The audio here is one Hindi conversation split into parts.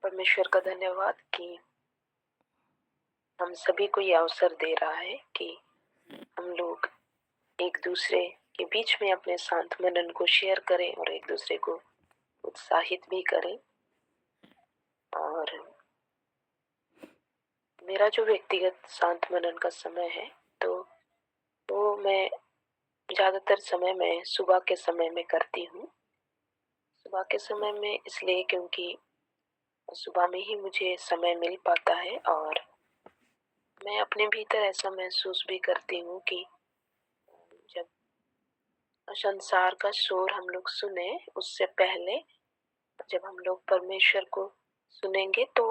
परमेश्वर का धन्यवाद कि हम सभी को ये अवसर दे रहा है कि हम लोग एक दूसरे के बीच में अपने शांत मनन को शेयर करें और एक दूसरे को उत्साहित भी करें। और मेरा जो व्यक्तिगत शांत मनन का समय है तो वो मैं ज़्यादातर समय मैं सुबह के समय में करती हूँ। सुबह के समय में इसलिए क्योंकि सुबह में ही मुझे समय मिल पाता है और मैं अपने भीतर ऐसा महसूस भी करती हूँ कि जब संसार का शोर हम लोग सुने उससे पहले जब हम लोग परमेश्वर को सुनेंगे तो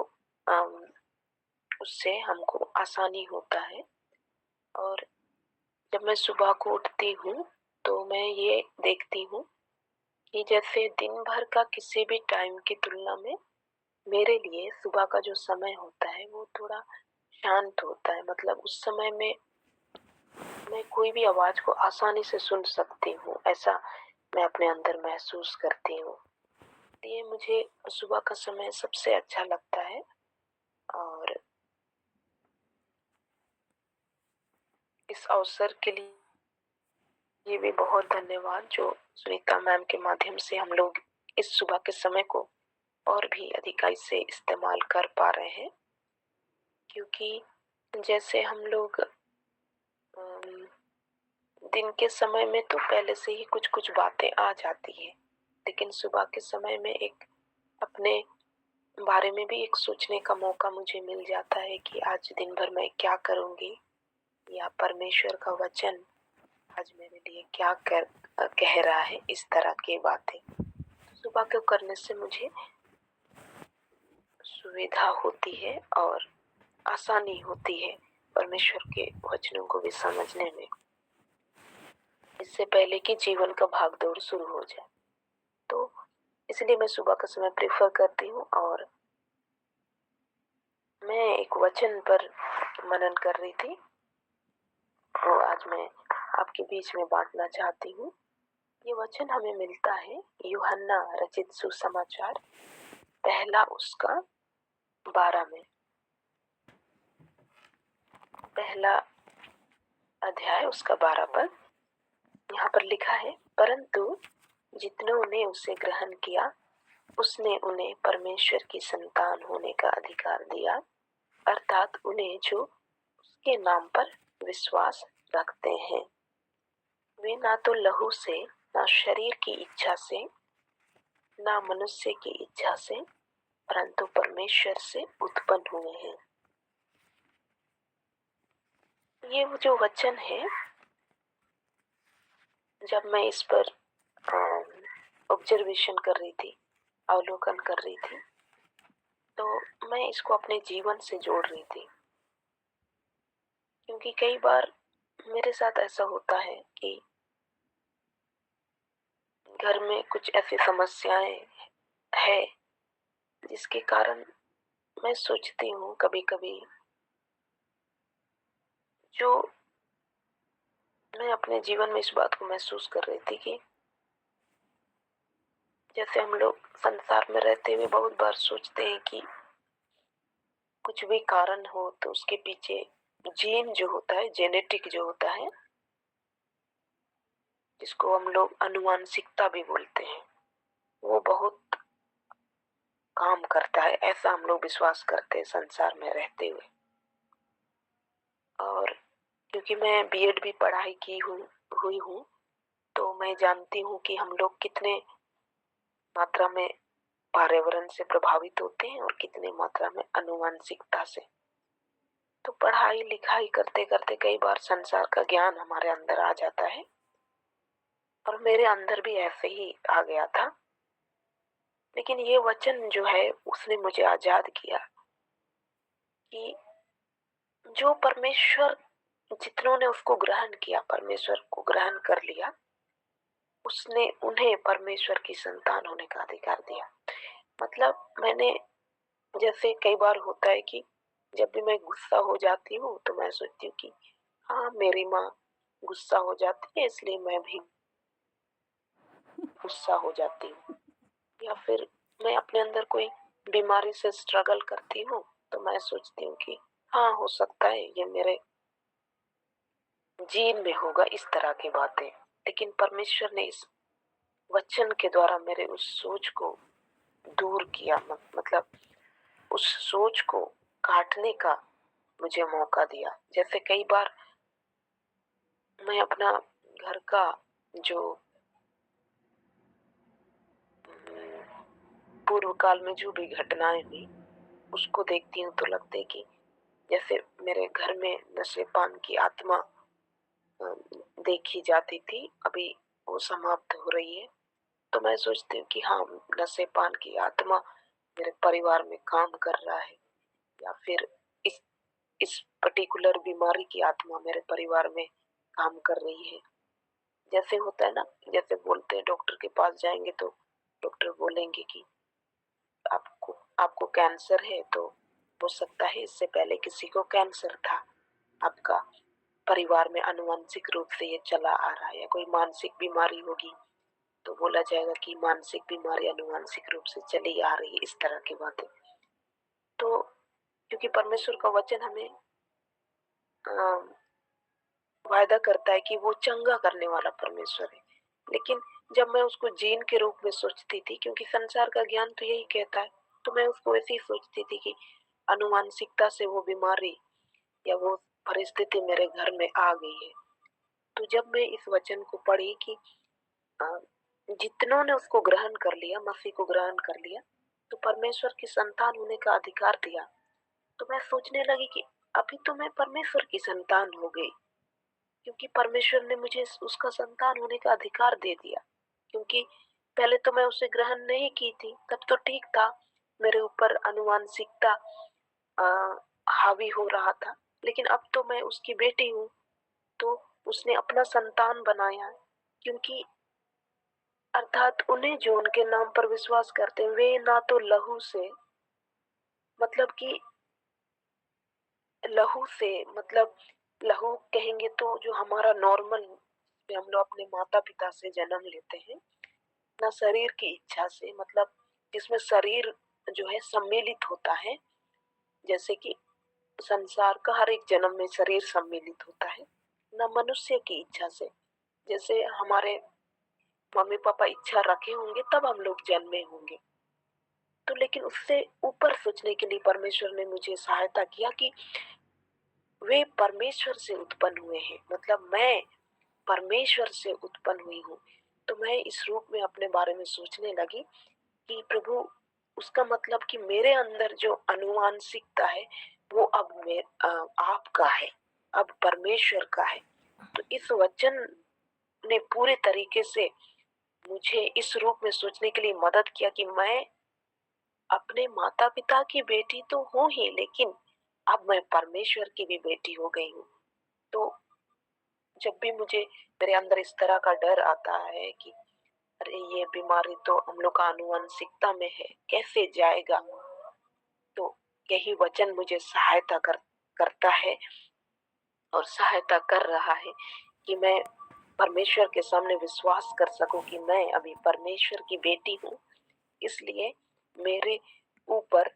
उससे हमको आसानी होता है। और जब मैं सुबह को उठती हूँ तो मैं ये देखती हूँ कि जैसे दिन भर का किसी भी टाइम की तुलना में मेरे लिए सुबह का जो समय होता है वो थोड़ा शांत होता है। मतलब उस समय में मैं कोई भी आवाज को आसानी से सुन सकती हूँ, ऐसा मैं अपने अंदर महसूस करती हूँ। ये मुझे सुबह का समय सबसे अच्छा लगता है। और इस अवसर के लिए भी बहुत धन्यवाद जो सुनीता मैम के माध्यम से हम लोग इस सुबह के समय को और भी अधिकाई से इस्तेमाल कर पा रहे हैं। क्योंकि जैसे हम लोग दिन के समय में तो पहले से ही कुछ कुछ बातें आ जाती है, लेकिन सुबह के समय में एक अपने बारे में भी एक सोचने का मौका मुझे मिल जाता है कि आज दिन भर मैं क्या करूंगी या परमेश्वर का वचन आज मेरे लिए क्या कह रहा है, इस तरह की बातें सुबह को करने से मुझे सुविधा होती है और आसानी होती है परमेश्वर के वचनों को भी समझने में, इससे पहले कि जीवन का भागदौड़ शुरू हो जाए। तो इसलिए मैं सुबह का समय प्रेफर करती हूँ। और मैं एक वचन पर मनन कर रही थी तो आज मैं आपके बीच में बांटना चाहती हूँ। ये वचन हमें मिलता है यूहन्ना रचित सुसमाचार पहला उसका 12 में, पहला अध्याय उसका 12 पद। यहाँ पर लिखा है, परंतु जितनों ने उसे ग्रहण किया उसने उन्हें परमेश्वर की संतान होने का अधिकार दिया, अर्थात उन्हें जो उसके नाम पर विश्वास रखते हैं। वे ना तो लहू से, ना शरीर की इच्छा से, ना मनुष्य की इच्छा से, परंतु परमेश्वर से उत्पन्न हुए हैं। ये वो जो वचन है, जब मैं इस पर ऑब्जर्वेशन कर रही थी, अवलोकन कर रही थी, तो मैं इसको अपने जीवन से जोड़ रही थी। क्योंकि कई बार मेरे साथ ऐसा होता है कि घर में कुछ ऐसी समस्याएं है जिसके कारण मैं सोचती हूँ कभी कभी, जो मैं अपने जीवन में इस बात को महसूस कर रही थी कि जैसे हम लोग संसार में रहते हुए बहुत बार सोचते हैं कि कुछ भी कारण हो तो उसके पीछे जीन जो होता है, जेनेटिक जो होता है, जिसको हम लोग अनुवांशिकता भी बोलते हैं, वो बहुत काम करता है, ऐसा हम लोग विश्वास करते हैं संसार में रहते हुए। और क्योंकि मैं बीएड भी पढ़ाई की हुई हूँ तो मैं जानती हूँ कि हम लोग कितने मात्रा में पर्यावरण से प्रभावित होते हैं और कितने मात्रा में अनुवांशिकता से। तो पढ़ाई लिखाई करते करते कई बार संसार का ज्ञान हमारे अंदर आ जाता है और मेरे अंदर भी ऐसे ही आ गया था। लेकिन ये वचन जो है उसने मुझे आजाद किया कि जो परमेश्वर, जितनों ने उसको ग्रहण किया, परमेश्वर को ग्रहण कर लिया, उसने उन्हें परमेश्वर की संतान होने का अधिकार दिया। मतलब मैंने, जैसे कई बार होता है कि जब भी मैं गुस्सा हो जाती हूँ तो मैं सोचती हूँ कि हाँ, मेरी माँ गुस्सा हो जाती है इसलिए मैं भी गुस्सा हो जाती हूँ। या फिर मैं अपने अंदर कोई बीमारी से स्ट्रगल करती हूँ, तो मैं सोचती हूँ कि हाँ, हो सकता है ये मेरे जीन में होगा इस तरह की बातें। लेकिन परमेश्वर ने इस वचन के द्वारा मेरे उस सोच को दूर किया, मतलब उस सोच को काटने का मुझे मौका दिया। जैसे कई बार मैं अपना घर का जो पूर्व काल में जो भी घटनाएं हुई उसको देखती हूँ तो लगता है कि जैसे मेरे घर में नशे पान की आत्मा देखी जाती थी, अभी वो समाप्त हो रही है। तो मैं सोचती हूँ कि हाँ, नशे पान की आत्मा मेरे परिवार में काम कर रहा है, या फिर इस इस पर्टिकुलर बीमारी की आत्मा मेरे परिवार में काम कर रही है। जैसे होता है ना, जैसे बोलते हैं डॉक्टर के पास जाएंगे तो डॉक्टर बोलेंगे कि आपको आपको कैंसर है, तो हो सकता है इससे पहले किसी को कैंसर था, आपका परिवार में आनुवंशिक रूप से ये चला आ रहा है। या कोई मानसिक बीमारी होगी तो बोला जाएगा कि मानसिक बीमारी आनुवंशिक रूप से चली आ रही है, इस तरह की बातें। तो क्योंकि परमेश्वर का वचन हमें वायदा करता है कि वो चंगा करने वाला परमेश्वर है, लेकिन जब मैं उसको जीन के रूप में सोचती थी, क्योंकि संसार का ज्ञान तो यही कहता है, तो मैं उसको ऐसे ही सोचती थी कि अनुवांशिकता से वो बीमारी या वो परिस्थिति मेरे घर में आ गई है। तो जब मैं इस वचन को पढ़ी कि अ, जितनों ने उसको ग्रहण कर लिया, मसीह को ग्रहण कर लिया, तो परमेश्वर की संतान होने का अधिकार दिया, तो मैं सोचने लगी कि अभी तो मैं परमेश्वर की संतान हो गई, क्योंकि परमेश्वर ने मुझे उसका संतान होने का अधिकार दे दिया। क्योंकि पहले तो मैं उसे ग्रहण नहीं की थी, तब तो ठीक था, मेरे ऊपर अनुवांशिकता हावी हो रहा था, लेकिन अब तो मैं उसकी बेटी हूँ, तो उसने अपना संतान बनाया। क्योंकि अर्थात उन्हें जो उनके नाम पर विश्वास करते हैं, वे ना तो लहू से, मतलब कि लहू से, मतलब लहू कहेंगे तो जो हमारा नॉर्मल में हम लोग अपने माता पिता से जन्म लेते हैं, ना शरीर की इच्छा से, मतलब जिसमें शरीर जो है सम्मिलित होता है, जैसे कि संसार का हर एक जन्म में शरीर सम्मिलित होता है, ना मनुष्य की इच्छा से, जैसे हमारे मम्मी पापा इच्छा रखे होंगे तब हम लोग जन्मे होंगे। तो लेकिन उससे ऊपर सोचने के लिए परमेश्वर ने मुझे सहायता किया कि वे परमेश्वर से उत्पन्न हुए हैं, मतलब मैं परमेश्वर से उत्पन्न हुई हूँ। तो मैं इस रूप में अपने बारे में सोचने लगी कि प्रभु, उसका मतलब कि मेरे अंदर जो अनुवांशिकता है वो अब आपका है, अब परमेश्वर का है। तो इस वचन ने पूरे तरीके से मुझे इस रूप में सोचने के लिए मदद किया कि मैं अपने माता पिता की बेटी तो हूँ ही, लेकिन अब मैं परमेश्वर की भी बेटी हो गई हूँ। तो जब भी मुझे मेरे अंदर इस तरह का डर आता है कि अरे ये बीमारी तो हम लोग का आनुवंशिकता में है, कैसे जाएगा, तो यही वचन मुझे सहायता करता है और सहायता कर रहा है कि मैं परमेश्वर के सामने विश्वास कर सकूं कि मैं अभी परमेश्वर की बेटी हूँ। इसलिए मेरे ऊपर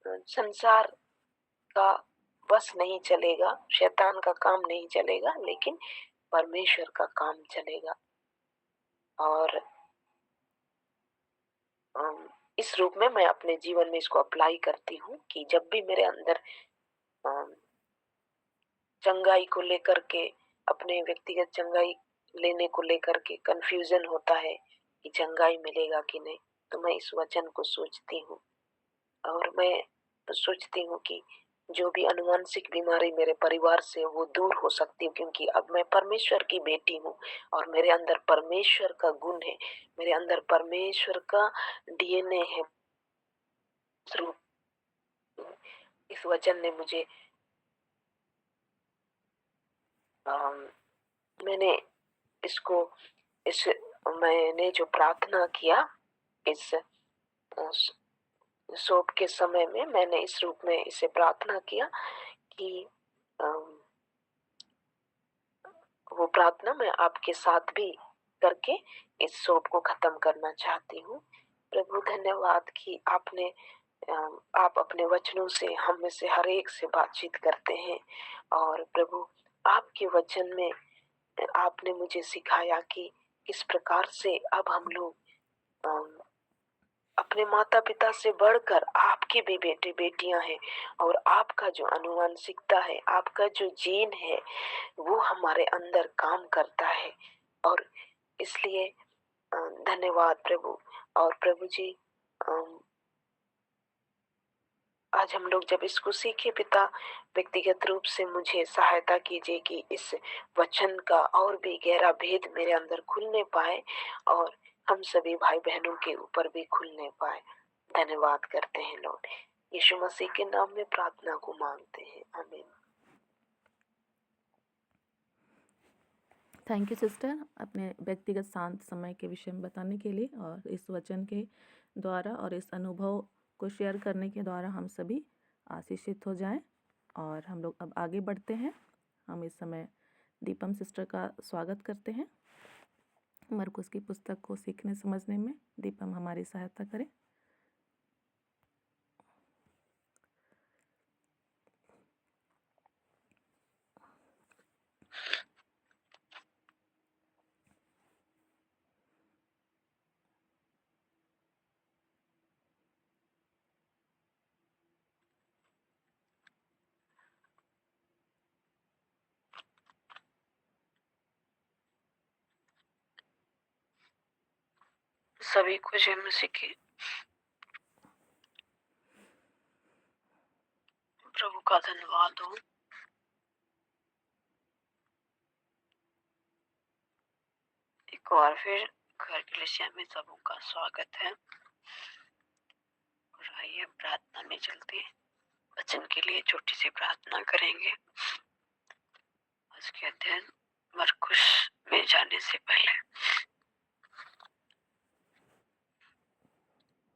संसार का बस नहीं चलेगा, शैतान का काम नहीं चलेगा, लेकिन परमेश्वर का काम चलेगा। और इस रूप में मैं अपने जीवन में इसको अप्लाई करती हूँ कि जब भी मेरे अंदर अम, चंगाई को लेकर के, अपने व्यक्तिगत चंगाई लेने को लेकर के कंफ्यूजन होता है कि चंगाई मिलेगा कि नहीं, तो मैं इस वचन को सोचती हूँ और मैं सोचती हूँ कि जो भी अनुवांशिक बीमारी मेरे परिवार से वो दूर हो सकती है, क्योंकि अब मैं परमेश्वर की बेटी हूँ और मेरे अंदर परमेश्वर का गुण है, मेरे अंदर परमेश्वर का डीएनए है। इस वचन ने मुझे मैंने इसको इस मैंने जो प्रार्थना किया इस शोक के समय में, मैंने इस रूप में इसे प्रार्थना किया कि अम, वो प्रार्थना मैं आपके साथ भी करके इस शोक को खत्म करना चाहती हूँ। प्रभु धन्यवाद कि आपने आप अपने वचनों से हम में से हर एक से बातचीत करते हैं। और प्रभु, आपके वचन में आपने मुझे सिखाया कि किस प्रकार से अब हम लोग अम, अपने माता पिता से बढ़कर आपके भी बेटे बेटियां हैं, और आपका जो अनुवांशिकता है, आपका जो जीन है, वो हमारे अंदर काम करता है। और इसलिए धन्यवाद प्रभु। और प्रभु जी, अम, आज हम लोग जब इसको सीखे पिता, व्यक्तिगत रूप से मुझे सहायता कीजिए कि इस वचन का और भी गहरा भेद मेरे अंदर खुलने पाए, और हम सभी भाई बहनों के ऊपर भी खुलने पाए। धन्यवाद करते हैं लॉर्ड, यीशु मसीह के नाम में प्रार्थना को मांगते हैं, आमीन। थैंक यू सिस्टर, अपने व्यक्तिगत शांत समय के विषय में बताने के लिए, और इस वचन के द्वारा और इस अनुभव को शेयर करने के द्वारा हम सभी आशीषित हो जाएं। और हम लोग अब आगे बढ़ते हैं। हम इस समय दीपम सिस्टर का स्वागत करते हैं। मरकुस की पुस्तक को सीखने समझने में दीपम हमारी सहायता करें। सभी को जय मसीह की। प्रभु का धन्यवाद हो। एक बार फिर घर कलीसिया में सबों का स्वागत है। और आइए प्रार्थना में चलते हैं। वचन के लिए छोटी सी प्रार्थना करेंगे। आज के अध्ययन मरकुस में जाने से पहले,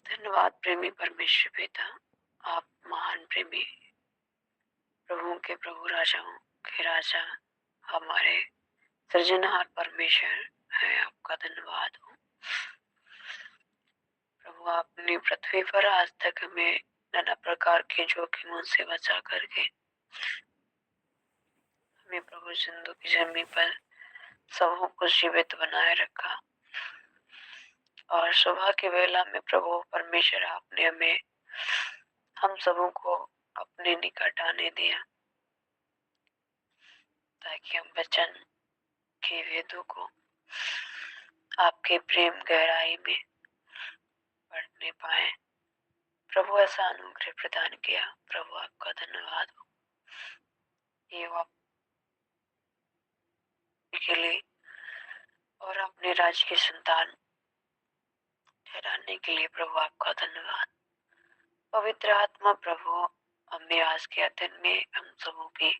धन्यवाद प्रेमी परमेश्वर पिता, आप महान प्रेमी, प्रभु के प्रभु, राजाओं के राजा, हमारे सृजनहार परमेश्वर है। आपका धन्यवाद हो प्रभु। आपने पृथ्वी पर आज तक हमें नाना प्रकार के जोखिमों से बचा करके हमें प्रभु जिंदगी की जमीन पर सबों को जीवित बनाए रखा। और सुबह के वेला में प्रभु परमेश्वर, आपने हमें, हम सबों को अपने निकट आने दिया, ताकि हम वचन के वेदों को आपके प्रेम गहराई में पढ़ने पाए। प्रभु ऐसा अनुग्रह प्रदान किया। प्रभु आपका धन्यवाद हो। ये आप के लिए और अपने राज्य की संतान ठहराने के लिए प्रभु आपका धन्यवाद। पवित्र आत्मा प्रभु, हमने आज के अध्ययन में हम सबों की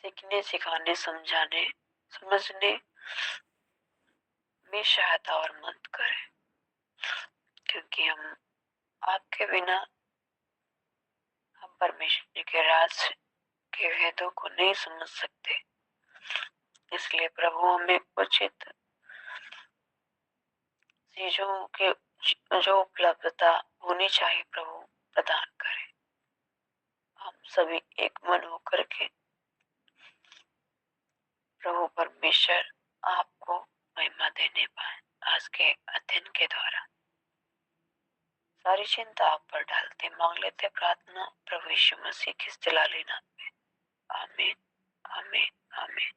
सीखने, सिखाने, समझाने, समझने में सहायता और मदद करें, क्योंकि हम आपके बिना हम परमेश्वर के राज के भेदों को नहीं समझ सकते। इसलिए प्रभु हमें उचित चीजों के जो उपलब्धता होनी चाहिए प्रभु प्रदान करें। हम सभी एक मन होकर के प्रभु परमेश्वर आपको महिमा देने पाए। आज के अध्ययन के द्वारा सारी चिंता आप पर डालते मांग लेते प्रार्थना प्रभु यीशु मसीह के जलाली नाम में, आमीन, आमीन, आमीन।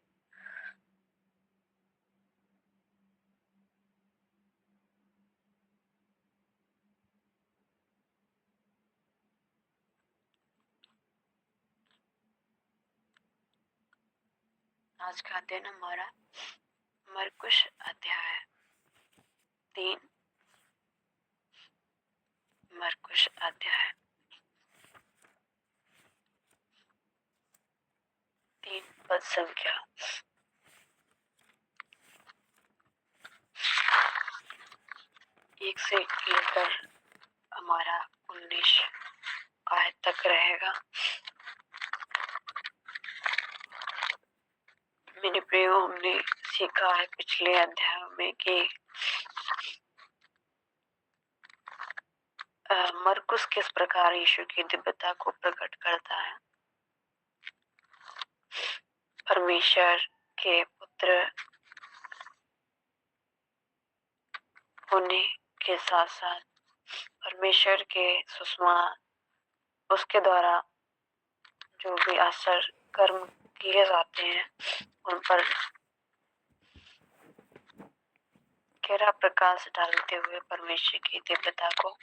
आज का अध्ययन हमारा मरकुस अध्याय 3, मरकुस अध्याय 3 पद संख्या 1 से लेकर हमारा 19 आयत तक रहेगा। मेरे प्रियो, हमने सीखा है पिछले अध्याय में कि मरकुस किस प्रकार यीशु की दिव्यता को प्रकट करता है। परमेश्वर के पुत्र होने के साथ साथ परमेश्वर के सुषमा उसके द्वारा जो भी आश्चर्य कर्म किए जाते हैं उन पर गहरा प्रकाश डालते हुए परमेश्वर की दिव्यता को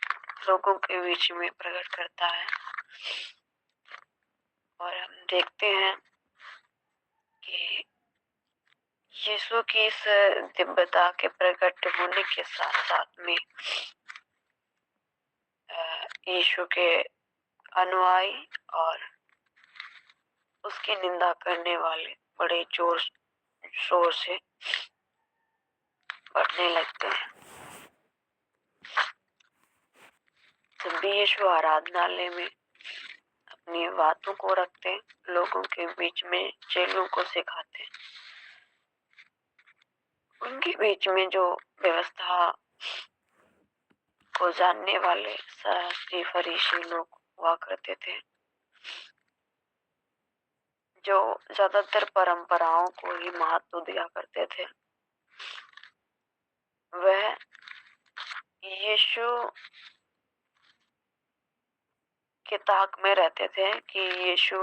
लोगों के बीच में प्रकट करता है। और हम देखते हैं कि यीशु की इस दिव्यता के प्रकट होने के साथ साथ में यीशु के अनुयायी और उसकी निंदा करने वाले बड़े जोर शोर से बढ़ने लगते हैं। जब भी यीशु आराधनालय में अपनी बातों को रखते, लोगों के बीच में चेलों को सिखाते, उनके बीच में जो व्यवस्था को जानने वाले शास्त्री फरीसी लोग हुआ करते थे, जो ज्यादातर परंपराओं को ही महत्व दिया करते थे, वह यीशु के ताक में रहते थे कि यीशु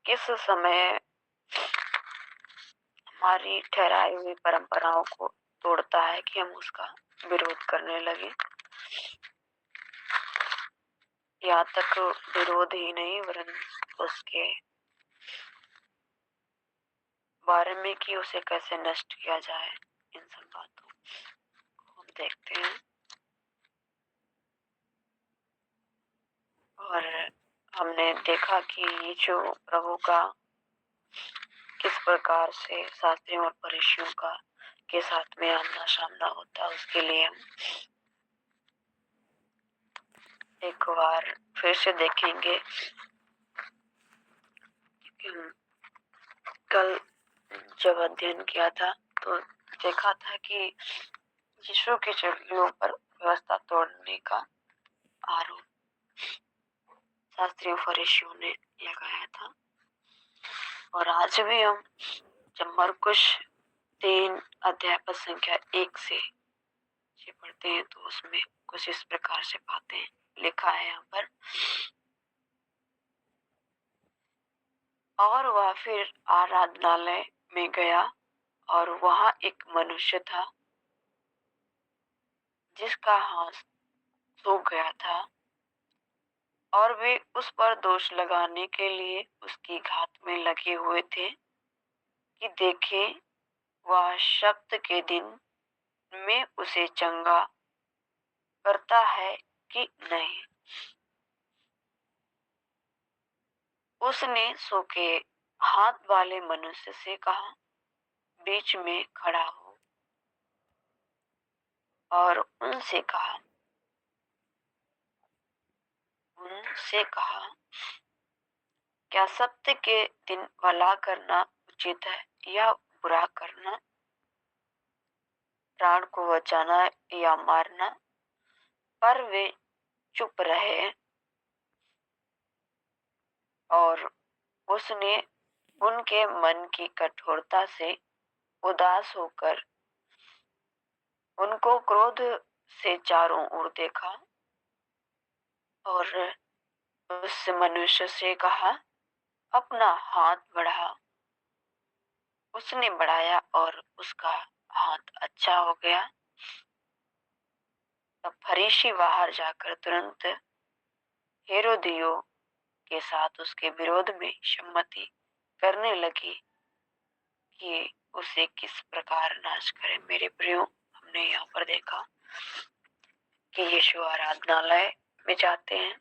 किस समय हमारी ठहराई हुई परंपराओं को तोड़ता है कि हम उसका विरोध करने लगे। यहाँ तक विरोध ही नहीं वरन उसके बारे में कि उसे कैसे नष्ट किया जाए, इन सब बातों को हम देखते हैं। और हमने देखा कि यीशु प्रभु का किस प्रकार से शास्त्रियों और फरीसियों का के साथ में आमना सामना होता है। उसके लिए हम एक बार फिर से देखेंगे। कल जब अध्ययन किया था तो देखा था कि यीशु के चेलों पर व्यवस्था तोड़ने का आरोप शास्त्रियों फरीसियों ने लगाया था। और आज भी हम जब मरकुस 3 अध्याय पद संख्या 1 से पढ़ते हैं तो उसमें कुछ इस प्रकार से पाते हैं। लिखा है यहाँ पर, और वह फिर आराधनालय में गया और वहां एक मनुष्य था जिसका हाथ सूख गया था, और वे उस पर दोष लगाने के लिए उसकी घात में लगे हुए थे कि देखें वह शब्द के दिन में उसे चंगा करता है कि नहीं। उसने सूखे हाथ वाले मनुष्य से कहा, बीच में खड़ा हो, और उनसे कहा क्या सत्य के दिन भला करना उचित है या बुरा करना, प्राण को बचाना या मारना। पर वे चुप रहे। और उसने उनके मन की कठोरता से उदास होकर उनको क्रोध से चारों ओर देखा और उस मनुष्य से कहा, अपना हाथ बढ़ा। उसने बढ़ाया और उसका हाथ अच्छा हो गया। तब फरीसी बाहर जाकर तुरंत हेरोदियों के साथ उसके विरोध में सम्मति करने लगी कि उसे किस प्रकार नाश करें। मेरे प्रियो, हमने यहाँ पर देखा कि यीशु आराधनालय में जाते हैं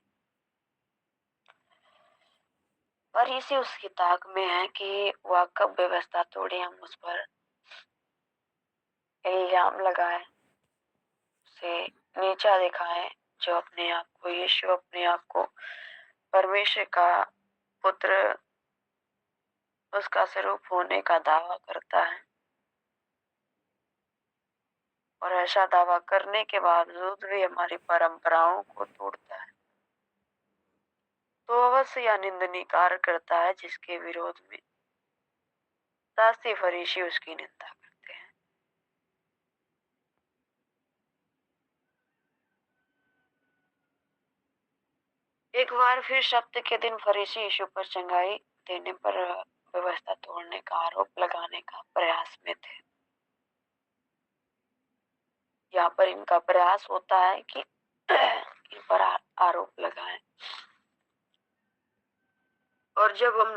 और इसे उसकी ताक में है कि वह कब व्यवस्था तोड़े, हम उस पर इल्जाम लगाए, उसे नीचा दिखाए। जो अपने आप को यीशु अपने आप को परमेश्वर का पुत्र उसका स्वरूप होने का दावा करता है, और ऐसा दावा करने के बावजूद भी हमारी परंपराओं को तोड़ता है, तो अवश्य यह निंदनीय कार्य करता है, जिसके विरोध में शास्त्री फरीसी उसकी निंदा करते हैं। एक बार फिर सप्ताह के दिन फरीसी यीशु पर चंगाई देने पर व्यवस्था तोड़ने का आरोप लगाने का प्रयास में थे। यहाँ पर इनका प्रयास होता है कि इन पर आरोप लगाएं। और जब हम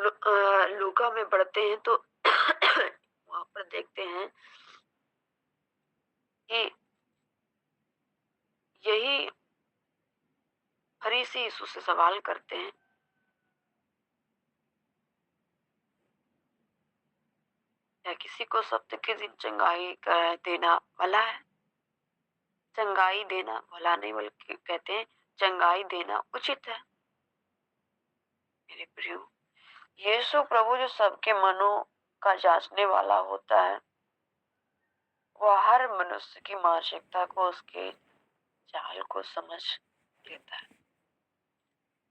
लूका में पढ़ते हैं तो वहां पर देखते हैं कि यही फरीसी यीशु से सवाल करते हैं, क्या किसी को सप्ताह के दिन चंगाई देना भला है? चंगाई देना भला नहीं, बल्कि कहते हैं चंगाई देना उचित है। मेरे प्रियो, यीशु प्रभु जो सबके मनों का जांचने वाला होता है, वह हर मनुष्य की मानसिकता को, उसके चाल को समझ लेता है,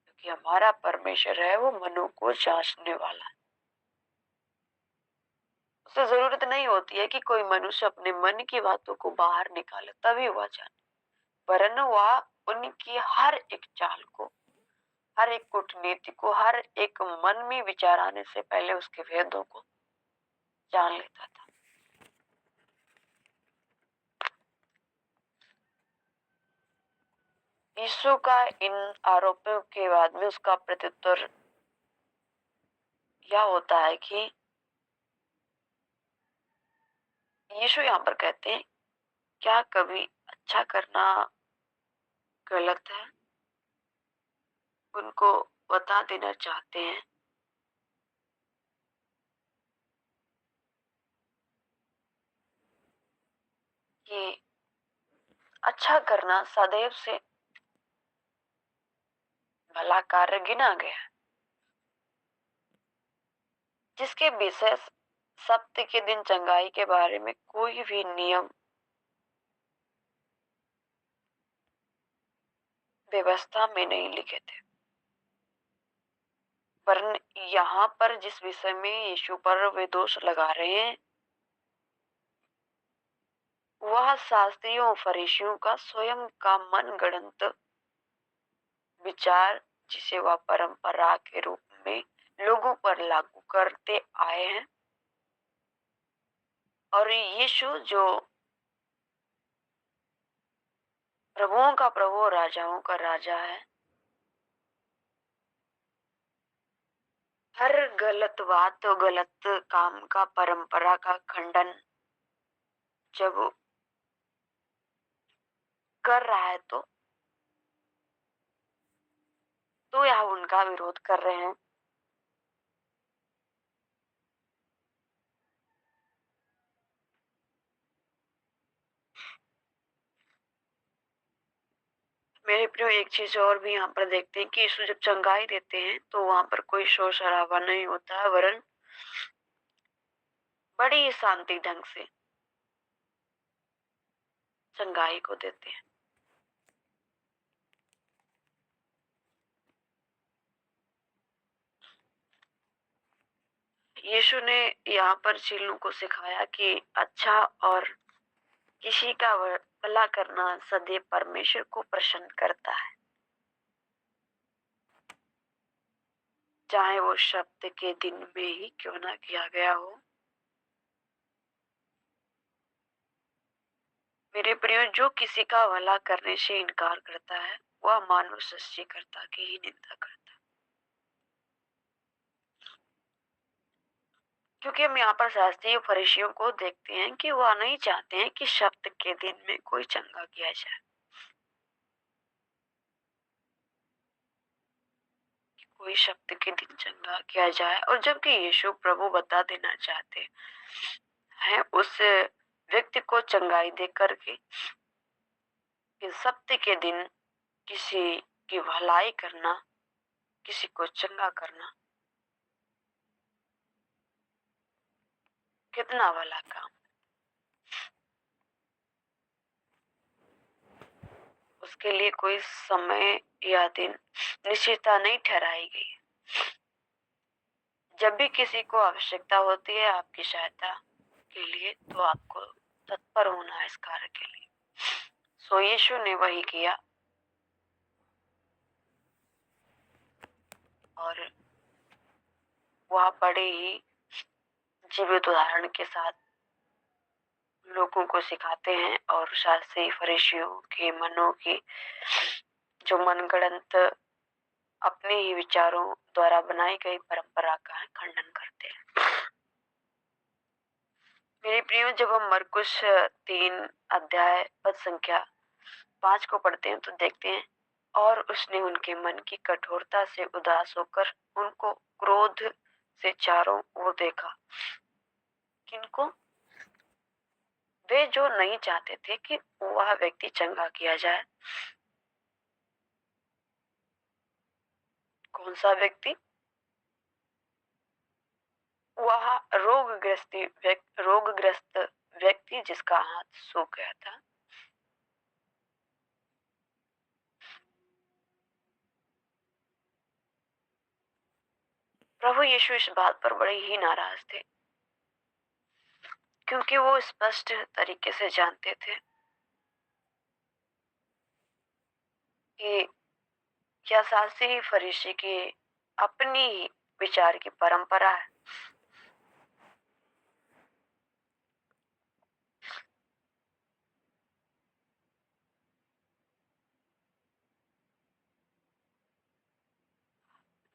क्योंकि हमारा परमेश्वर है वो मनों को जांचने वाला है। उसे जरूरत नहीं होती है कि कोई मनुष्य अपने मन की बातों को बाहर निकाले तभी वह जाने, वरन वह उनकी हर एक चाल को, हर एक कूटनीति को, हर एक मन में विचार आने से पहले उसके भेदों को जान लेता था। यीशु का इन आरोपों के बाद में उसका प्रत्युत्तर यह होता है कि यीशु यहाँ पर कहते हैं, क्या कभी अच्छा करना गलत है? उनको बता देना चाहते हैं कि अच्छा करना सदैव से भला कार्य गिना गया, जिसके विषय सप्ताह के दिन चंगाई के बारे में कोई भी नियम व्यवस्था में नहीं लिखे थे। पर यहाँ पर जिस विषय में यीशु पर वे दोष लगा रहे हैं, वह शास्त्रियों फरीसियों का स्वयं का मनगढ़ंत विचार, जिसे वह परंपरा के रूप में लोगों पर लागू करते आए हैं। और यीशु जो प्रभुओं का प्रभु और राजाओं का राजा है, हर गलत बात और गलत काम का, परंपरा का खंडन जब कर रहा है तो यह उनका विरोध कर रहे हैं। मेरे प्रियो, एक चीज और भी यहाँ पर देखते हैं कि यीशु जब चंगाई देते हैं तो वहां पर कोई शोर शराबा नहीं होता है, वरन बड़ी ही शांति ढंग से चंगाई को देते हैं। यीशु ने यहाँ पर चेलों को सिखाया कि अच्छा और किसी का भला करना सदैव परमेश्वर को प्रसन्न करता है, चाहे वो सप्ताह के दिन में ही क्यों ना किया गया हो। मेरे प्रियो, जो किसी का भला करने से इनकार करता है, वह मानव सृष्टिकर्ता की ही निंदा करता है। क्योंकि हम यहाँ पर शास्त्रीय फरीसियों को देखते हैं कि वह नहीं चाहते हैं कि सप्ताह के दिन में कोई चंगा किया जाए, कोई सप्ताह के दिन चंगा किया जाए। और जबकि यीशु प्रभु बता देना चाहते हैं उस व्यक्ति को चंगाई दे करके कि सप्ताह के दिन किसी की भलाई करना, किसी को चंगा करना कितना भला काम। उसके लिए कोई समय या दिन निश्चितता नहीं ठहराई गई। जब भी किसी को आवश्यकता होती है आपकी सहायता के लिए, तो आपको तत्पर होना है इस कार्य के लिए। सो यीशु ने वही किया और वह बड़े ही जीवित उदाहरण के साथ लोगों को सिखाते हैं और शास्त्री फरीसियों के मनों की जो मनगढ़ंत अपने ही विचारों द्वारा बनाई गई परंपरा का खंडन करते हैं। मेरे प्रियो, जब हम मरकुस 3 अध्याय पद संख्या 5 को पढ़ते हैं तो देखते हैं, और उसने उनके मन की कठोरता से उदास होकर उनको क्रोध से चारों ओर देखा। किनको? वे जो नहीं चाहते थे कि वह व्यक्ति चंगा किया जाए। कौन सा व्यक्ति? वह रोगग्रस्त व्यक्ति जिसका हाथ सूख गया था। प्रभु यीशु इस बात पर बड़े ही नाराज थे, क्योंकि वो स्पष्ट तरीके से जानते थे कि यह शास्त्री फरीसी की अपनी ही विचार की परंपरा है।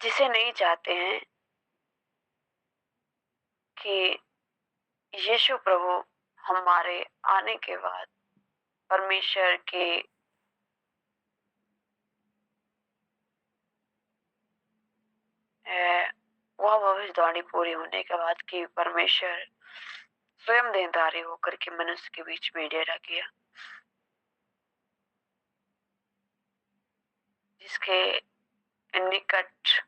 जिसे नहीं चाहते हैं कि यीशु प्रभु हमारे आने के बाद परमेश्वर के वह भविष्यवाणी पूरी होने के बाद कि परमेश्वर स्वयं देहधारी होकर के मनुष्य के बीच में डेरा किया, जिसके निकट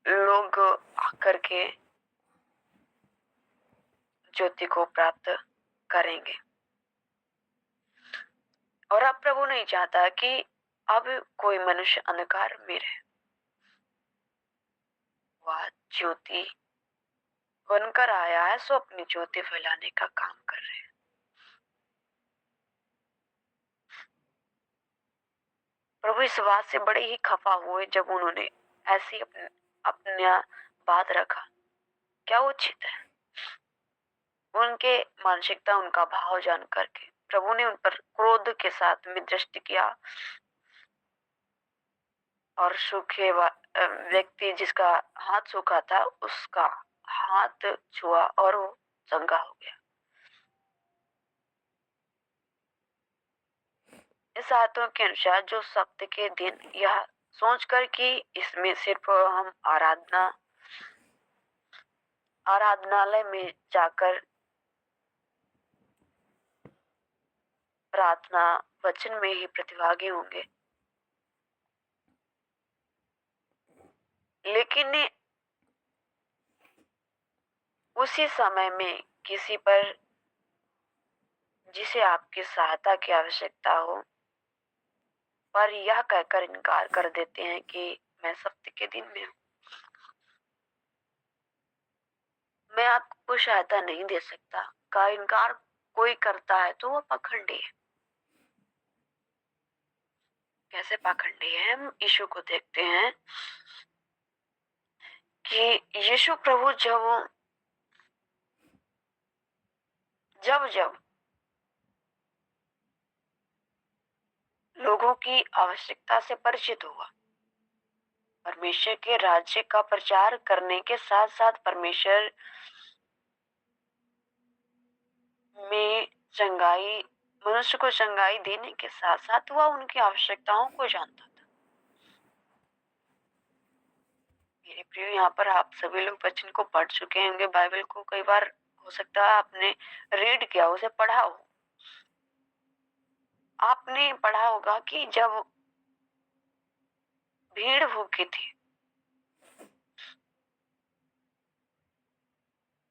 लोग आकर के ज्योति को प्राप्त करेंगे। और अब प्रभु नहीं चाहता कि अब कोई मनुष्य अंधकार में रहे, वह ज्योति बनकर आया है, सो अपनी ज्योति फैलाने का काम कर रहे हैं। प्रभु इस बात से बड़े ही खफा हुए जब उन्होंने ऐसी अपना बात रखा। क्या उचित है? उनके मानसिकता, उनका भाव जान करके प्रभु ने उन पर क्रोध के साथ में दृष्टि किया और सूखे व्यक्ति जिसका हाथ सूखा था उसका हाथ छुआ और वो चंगा हो गया। इस आयतों के अनुसार जो सप्ताह के दिन यह सोचकर कि इसमें सिर्फ हम आराधनालय में जाकर प्रार्थना वचन में ही प्रतिभागी होंगे, लेकिन उसी समय में किसी पर जिसे आपकी सहायता की आवश्यकता हो पर यह कहकर इनकार कर देते हैं कि मैं सप्ताह के दिन में हूं, मैं आपको सहायता नहीं दे सकता का इनकार कोई करता है तो वह पाखंडी है। कैसे पाखंडी है? हम यीशु को देखते हैं कि यीशु प्रभु जब लोगों की आवश्यकता से परिचित हुआ, परमेश्वर के राज्य का प्रचार करने के साथ साथ परमेश्वर में चंगाई, मनुष्य को चंगाई देने के साथ साथ वह उनकी आवश्यकताओं को जानता था। मेरे प्रिय, यहाँ पर आप सभी लोग वचन को पढ़ चुके होंगे, बाइबल को कई बार हो सकता है आपने रीड किया, उसे पढ़ा हो। आपने पढ़ा होगा कि जब भीड़ भूखी थी,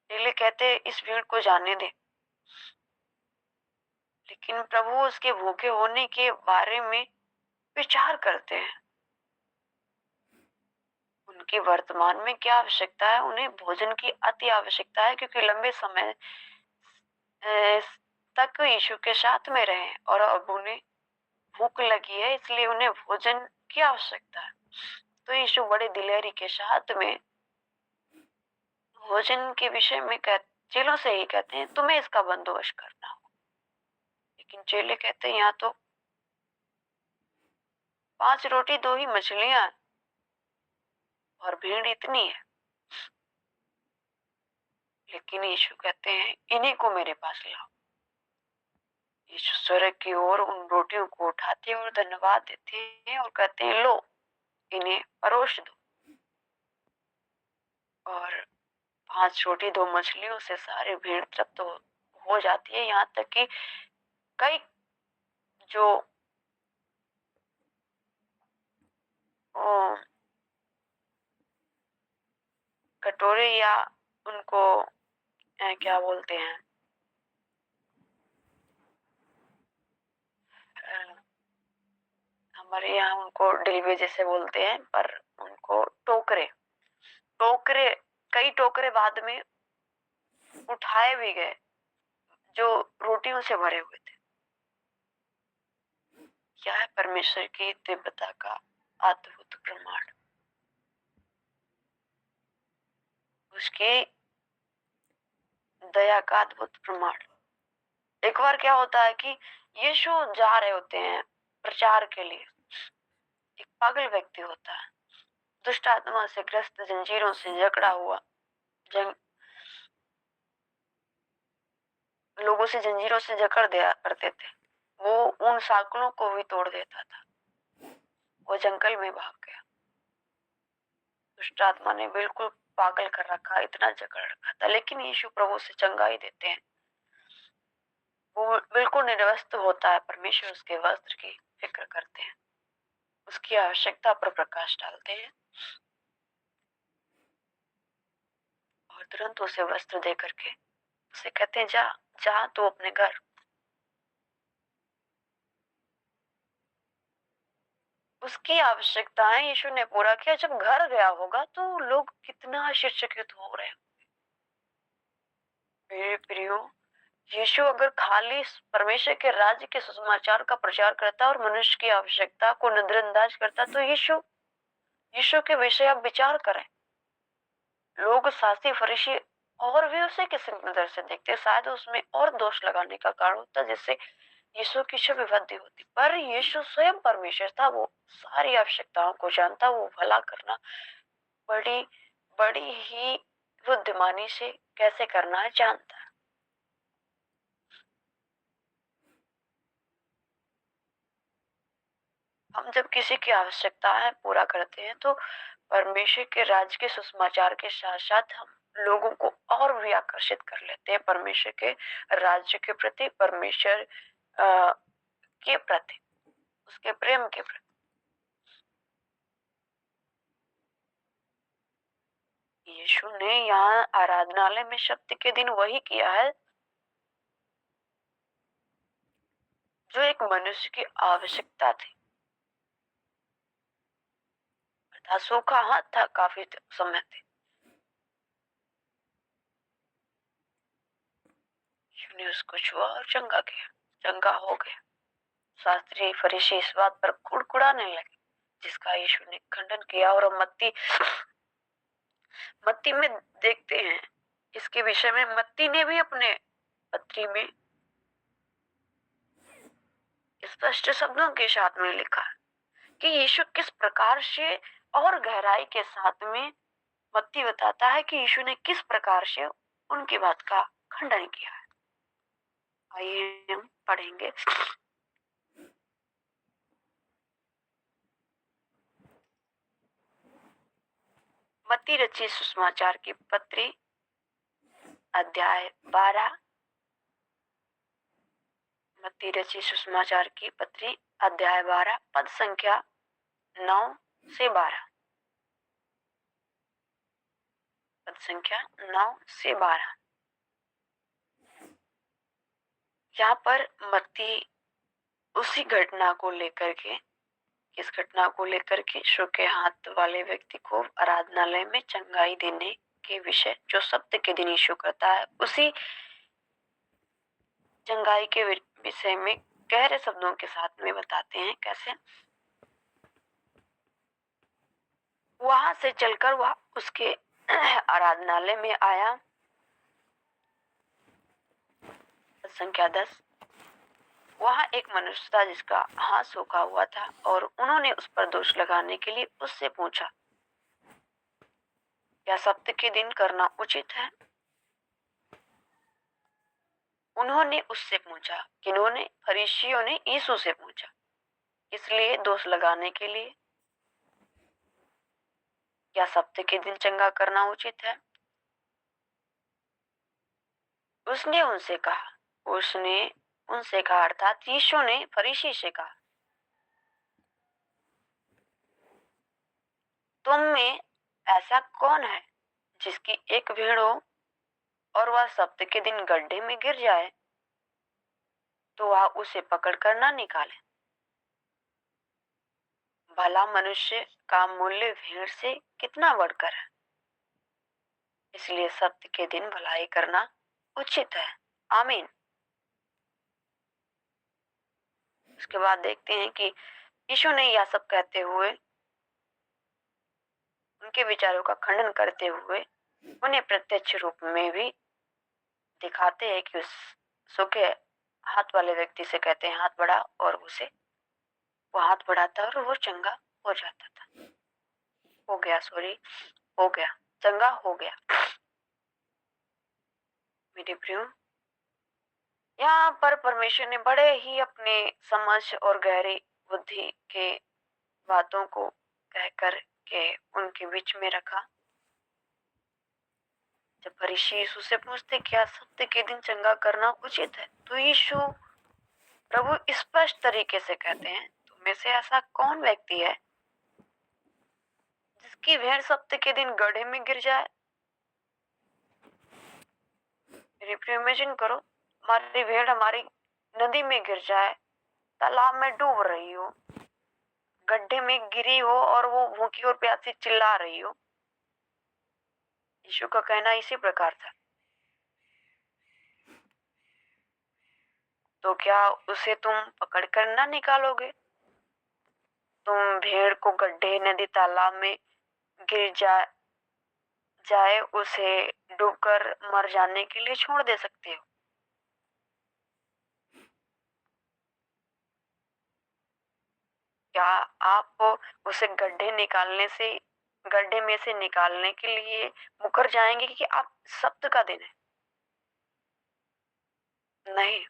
पहले कहते इस भीड़ को जाने दे, लेकिन प्रभु उसके भूखे होने के बारे में विचार करते हैं। उनकी वर्तमान में क्या आवश्यकता है? उन्हें भोजन की अति आवश्यकता है, क्योंकि लंबे समय तक यीशु के साथ में रहे और अब उन्हें भूख लगी है, इसलिए उन्हें भोजन की आवश्यकता है। तो यीशु बड़े दिलेरी के साथ में भोजन के विषय में चेलों से ही कहते हैं, तुम्हें इसका बंदोबस्त करना हो। लेकिन चेले कहते हैं, यहाँ तो 5 रोटी 2 ही मछलियां और भीड़ इतनी है। लेकिन यीशु कहते हैं, इन्हीं को मेरे पास लाओ। यीशु स्वर्ग की ओर उन रोटियों को उठाते और धन्यवाद देते हैं और कहते हैं, लो इन्हें परोस दो। और 5 रोटी 2 मछलियों से सारी भीड़ तृप्त हो जाती है। यहाँ तक कि कई जो कटोरे या उनको क्या बोलते हैं, हमारे यहाँ उनको डिलवे जैसे बोलते हैं, पर उनको टोकरे टोकरे कई टोकरे बाद में उठाए भी गए जो रोटियों से भरे हुए थे। क्या है परमेश्वर की दिव्यता का अद्भुत प्रमाण, उसकी दया का अद्भुत प्रमाण। एक बार क्या होता है कि यीशु जा रहे होते हैं प्रचार के लिए। एक पागल व्यक्ति होता है, दुष्ट आत्मा से ग्रस्त, जंजीरों से जकड़ा हुआ, लोगों से जंजीरों से जकड़ दिया करते थे। वो उन साकलों को भी तोड़ देता था। वो जंगल में भाग गया। दुष्ट आत्मा ने बिल्कुल पागल कर रखा, इतना जकड़ रखा था। लेकिन यीशु प्रभु से चंगाई देते हैं। वो बिल्कुल निर्वस्त्र होता है, परमेश्वर उसके वस्त्र की फिक्र करते हैं, उसकी आवश्यकता पर प्रकाश डालते हैं और तुरंत उसे वस्त्र दे करके उसे कहते हैं, जा जा तू अपने घर। उसकी आवश्यकताएं यीशु ने पूरा किया। जब घर गया होगा तो लोग कितना आश्चर्यचकित हो रहे हैं। मेरे प्रियो, यीशु अगर खाली परमेश्वर के राज्य के सुसमाचार का प्रचार करता और मनुष्य की आवश्यकता को नजरअंदाज करता, तो यीशु के विषय आप विचार करें। लोग शास्त्री फरीसी और भी उसे किस नजर से देखते, शायद उसमें और दोष लगाने का कारण होता जिससे यीशु की शुभ विभक्ति होती। पर यीशु स्वयं परमेश्वर था, वो सारी आवश्यकताओं को जानता, वो भला करना बड़ी बड़ी ही बुद्धिमानी से कैसे करना है जानता है। हम जब किसी की आवश्यकताएं पूरा करते हैं तो परमेश्वर के राज्य के सुसमाचार के साथ साथ हम लोगों को और भी आकर्षित कर लेते हैं परमेश्वर के राज्य के प्रति, परमेश्वर के प्रति, उसके प्रेम के प्रति। यीशु ने यहाँ आराधनालय में शक्ति के दिन वही किया है जो एक मनुष्य की आवश्यकता थी। सूखा हाथ था काफी समय से। यीशु ने उसको छुआ और चंगा किया, चंगा हो गया। शास्त्री फरीसी इस बात पर कुड़कुड़ाने लगे जिसका यीशु ने खंडन किया। और हम मत्ती में देखते हैं इसके विषय में। मत्ती ने भी अपने पत्री में स्पष्ट शब्दों के साथ में लिखा कि यीशु किस प्रकार से और गहराई के साथ में, मत्ती बताता है कि यीशु ने किस प्रकार से उनकी बात का खंडन किया है। आइए हम पढ़ेंगे। मत्ती रचित सुसमाचार की पत्री अध्याय 12। मत्ती रचित सुसमाचार की पत्री अध्याय 12 पद संख्या 9 से 12। पद संख्या 9 से 12। यहाँ पर मत्ती उसी घटना को लेकर के, इस घटना को लेकर के यीशु के हाथ वाले व्यक्ति को आराधनालय में चंगाई देने के विषय जो सप्ताह के दिन यीशु करता है, उसी चंगाई के विषय में गहरे शब्दों के साथ में बताते हैं। कैसे? वहां से चलकर वह उसके आराधनालय में आया। संख्या 10। वहां एक मनुष्य था जिसका हाथ सूखा हुआ था और उन्होंने उस पर दोष लगाने के लिए उससे पूछा, क्या सप्ताह के दिन करना उचित है? उन्होंने उससे पूछा। किन्होंने? फरीसियों ने यीशु से पूछा। इसलिए दोष लगाने के लिए, क्या सप्ताह के दिन चंगा करना उचित है? उसने उनसे कहा अर्थात यीशु ने फरीसी से कहा, तुम में ऐसा कौन है जिसकी एक भेड़ हो और वह सप्ताह के दिन गड्ढे में गिर जाए तो वह उसे पकड़कर ना निकाले? भला मनुष्य का मूल्य भेड़ से कितना बढ़कर है। इसलिए सप्ताह के दिन भलाई करना उचित है। आमीन। उसके बाद देखते हैं कि यीशु ने यह सब कहते हुए, उनके विचारों का खंडन करते हुए, उन्हें प्रत्यक्ष रूप में भी दिखाते हैं कि उस सूखे हाथ वाले व्यक्ति से कहते हैं, हाथ बढ़ा, और वो हाथ बढ़ाता और वो चंगा हो जाता था। हो गया, चंगा हो गया। मेरे प्रियो, यहाँ पर परमेश्वर ने बड़े ही अपने समझ और गहरी बुद्धि के बातों को कहकर के उनके बीच में रखा। जब फरीसी यीशु से पूछते क्या सप्ताह के दिन चंगा करना उचित है, तो यीशु प्रभु स्पष्ट तरीके से कहते हैं, तुम में से ऐसा कौन व्यक्ति है जिसकी भेड़ सप्ताह के दिन गड्ढे में गिर जाए? मेरे प्रिय, इमेजिन करो, हमारी भेड़ हमारी नदी में गिर जाए, तालाब में डूब रही हो, गड्ढे में गिरी हो और वो भूखी और प्यासी चिल्ला रही हो। यीशु का कहना इसी प्रकार था। तो क्या उसे तुम पकड़कर ना निकालोगे? तुम भेड़ को गड्ढे, नदी, तालाब में गिर जाए उसे डूबकर मर जाने के लिए छोड़ दे सकते हो? क्या आप उसे गड्ढे में से निकालने के लिए मुकर जाएंगे कि आप सप्ताह का दिन है? नहीं।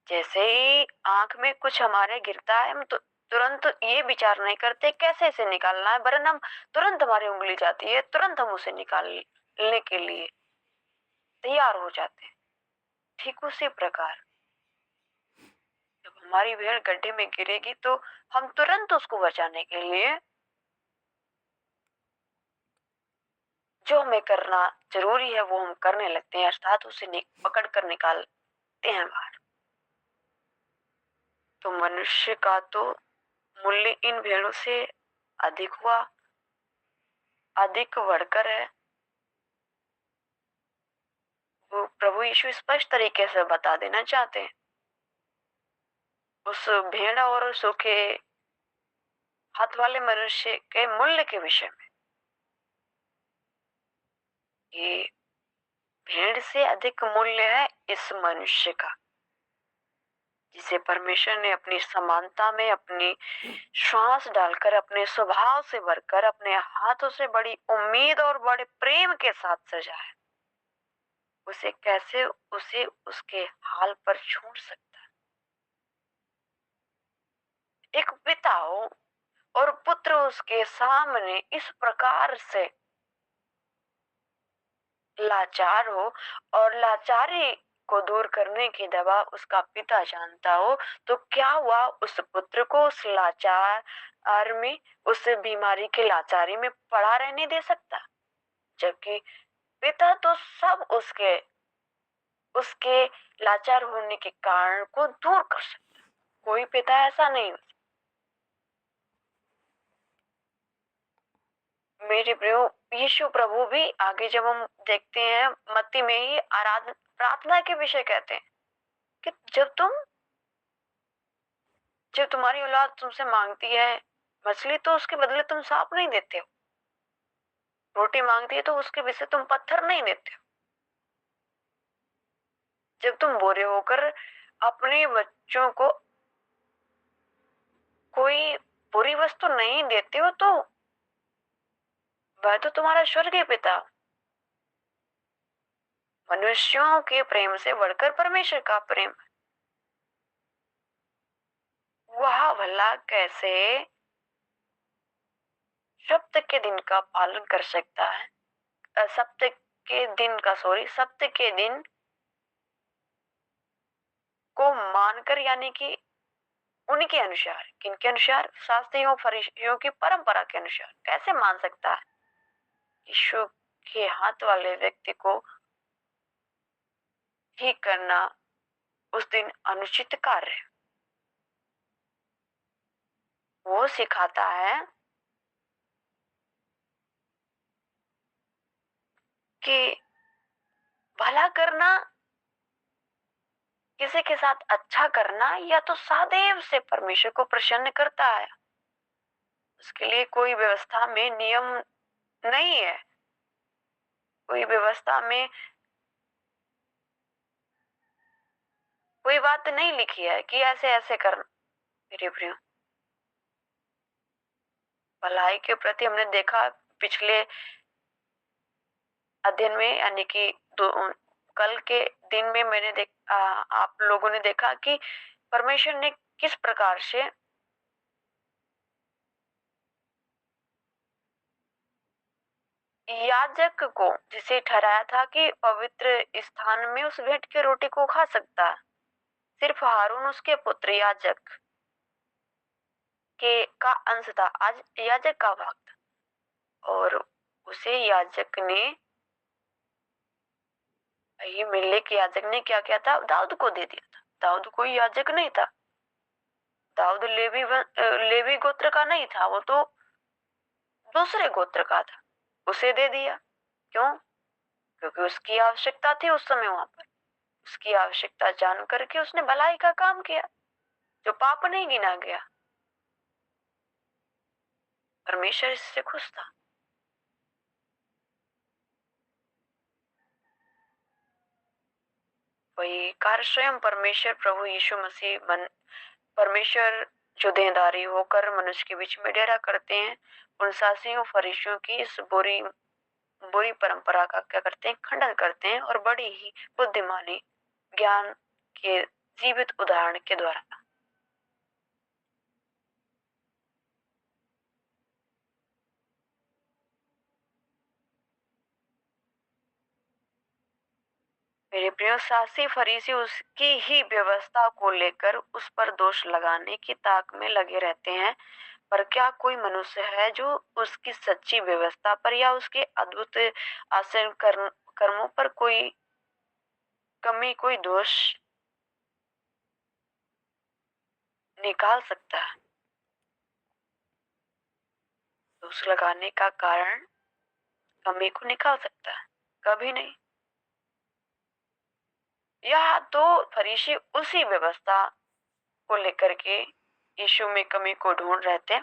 जैसे ही आंख में कुछ हमारे गिरता है, हम तो तुरंत ये विचार नहीं करते कैसे इसे निकालना है, वरन हम तुरंत, हमारी उंगली जाती है, तुरंत हम उसे निकालने के लिए तैयार हो जाते हैं। ठीक उसी प्रकार जब हमारी भेड़ गड्ढे में गिरेगी तो हम तुरंत उसको बचाने के लिए जो हमें करना जरूरी है वो हम करने लगते हैं, अर्थात उसे पकड़ कर निकालते हैं बाहर। तो मनुष्य का तो मूल्य इन भेड़ों से अधिक बढ़कर है। वो प्रभु यीशु स्पष्ट तरीके से बता देना चाहते हैं उस भेड़ और सूखे हाथ वाले मनुष्य के मूल्य के विषय में। ये भेड़ से अधिक मूल्य है इस मनुष्य का, जिसे परमेश्वर ने अपनी समानता में अपनी श्वास डालकर, अपने स्वभाव से भरकर, अपने हाथों से बड़ी उम्मीद और बड़े प्रेम के साथ सजा है। उसे कैसे उसे उसके हाल पर छोड़ सकता है? एक पिता हो और पुत्र उसके सामने इस प्रकार से लाचार हो और लाचारी को दूर करने की दवा उसका पिता जानता हो, तो क्या हुआ उस पुत्र को उस लाचार में, उस बीमारी के लाचारी में पड़ा रहने दे सकता? जबकि पिता तो सब उसके उसके लाचार होने के कारण को दूर कर सकता है। कोई पिता ऐसा नहीं हो। मेरे प्रियो, यीशु प्रभु भी आगे जब हम देखते हैं मत्ती में ही आराधना प्रार्थना के विषय कहते हैं कि जब तुम्हारी औलाद तुमसे मांगती है मछली तो उसके बदले तुम सांप नहीं देते हो, रोटी मांगती है तो उसके बदले तुम पत्थर नहीं देते हो। जब तुम बुरे होकर अपने बच्चों को कोई बुरी वस्तु नहीं देते हो तो वह तो तुम्हारा स्वर्गीय पिता। मनुष्यों के प्रेम से बढ़कर परमेश्वर का प्रेम, वह भला कैसे सप्त के दिन का पालन कर सकता है? सप्त के दिन को मानकर, यानी कि उनके अनुसार, किनके अनुसार? शास्त्रियों फरीसियों की परंपरा के अनुसार कैसे मान सकता है? यीशु के हाथ वाले व्यक्ति को ही करना उस दिन अनुचित कार्य है। वो सिखाता है कि भला करना, किसी के साथ अच्छा करना, या तो सदैव से परमेश्वर को प्रसन्न करता है। उसके लिए कोई व्यवस्था में नियम नहीं है, कोई व्यवस्था में कोई बात नहीं लिखी है कि ऐसे ऐसे करना। मेरे प्रियो, भलाई के प्रति हमने देखा पिछले अध्ययन में, यानी कि कल के दिन में आप लोगों ने देखा कि परमेश्वर ने किस प्रकार से याजक को, जिसे ठहराया था कि पवित्र स्थान में उस भेंट की रोटी को खा सकता है, सिर्फ हारून उसके पुत्र याजक के का अंश था, आज याजक का भाग था, और उसे याजक ने, ये मिलने के याजक ने क्या किया था? दाऊद को दे दिया था। दाऊद कोई याजक नहीं था, दाऊद लेवी गोत्र का नहीं था, वो तो दूसरे गोत्र का था। उसे दे दिया, क्यों? क्योंकि उसकी आवश्यकता थी उस समय वहां पर। उसकी आवश्यकता जान करके उसने भलाई का काम किया, जो पाप नहीं गिना गया। परमेश्वर इससे खुश था। वही कार्य स्वयं परमेश्वर प्रभु यीशु मसीह परमेश्वर जो देहधारी होकर मनुष्य के बीच में डेरा करते हैं, उन शास्त्रियों फरीसियों की इस बुरी बुरी परंपरा का क्या करते हैं? खंडन करते हैं, और बड़ी ही बुद्धिमानी ज्ञान के जीवित उदाहरण के द्वारा। मेरे प्रियो, शास्त्री फरीसी उसकी ही व्यवस्था को लेकर उस पर दोष लगाने की ताक में लगे रहते हैं, पर क्या कोई मनुष्य है जो उसकी सच्ची व्यवस्था पर या उसके अद्भुत आचरण कर्मों पर कोई कमी, कोई दोष निकाल सकता है? दोष लगाने का कारण कमी को निकाल सकता है? कभी नहीं। यह तो फरीसी उसी व्यवस्था को लेकर के यीशु में कमी को ढूंढ रहे थे,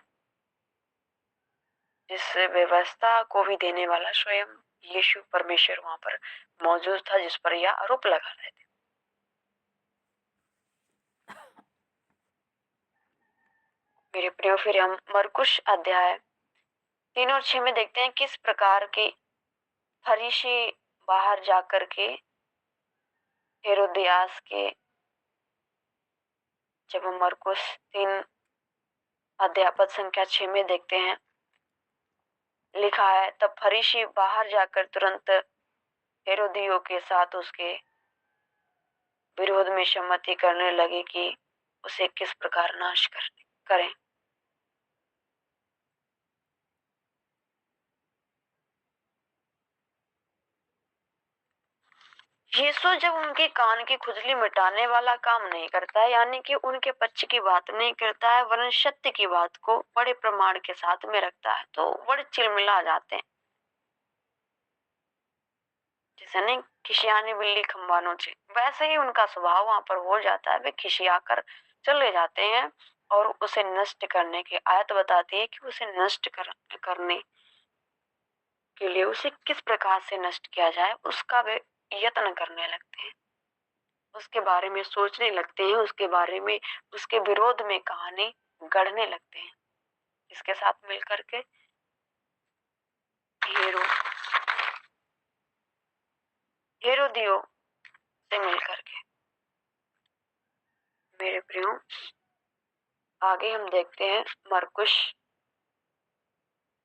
जिस व्यवस्था को भी देने वाला स्वयं यीशु परमेश्वर वहां पर मौजूद था, जिस पर यह आरोप लगा रहे थे। मेरे प्रियो, फिर हम मरकुश अध्याय 3 और 6 में देखते हैं किस प्रकार के फरीसी बाहर जाकर के हेरोदियास के, जब हम मरकुश 3 अध्याय पद संख्या 6 में देखते हैं, लिखा है, तब फरीसी बाहर जाकर तुरंत हेरोदियों के साथ उसके विरोध में सम्मति करने लगे कि उसे किस प्रकार नाश करें। यीशु जब उनके कान की खुजली मिटाने वाला काम नहीं करता है, यानी कि उनके पक्ष की बात नहीं करता है, वरन सत्य की बात को बड़े प्रमाण के साथ में रखता है, तो बड़े चिलमिला जाते हैं। जैसे नहीं खिसियानी बिल्ली खंबा नोचे, वैसे ही उनका स्वभाव वहां पर हो जाता है। वे खिसियाकर चले जाते हैं और उसे नष्ट करने की आयत बताती है कि उसे नष्ट करने के लिए उसे किस प्रकार से नष्ट किया जाए उसका वे यत्न करने लगते हैं, उसके बारे में सोचने लगते हैं, उसके बारे में, उसके विरोध में कहानी गढ़ने लगते हैं। इसके साथ मिलकर के हेरो हेरोदियो से मिलकर के। मेरे प्रियो, आगे हम देखते हैं मरकुश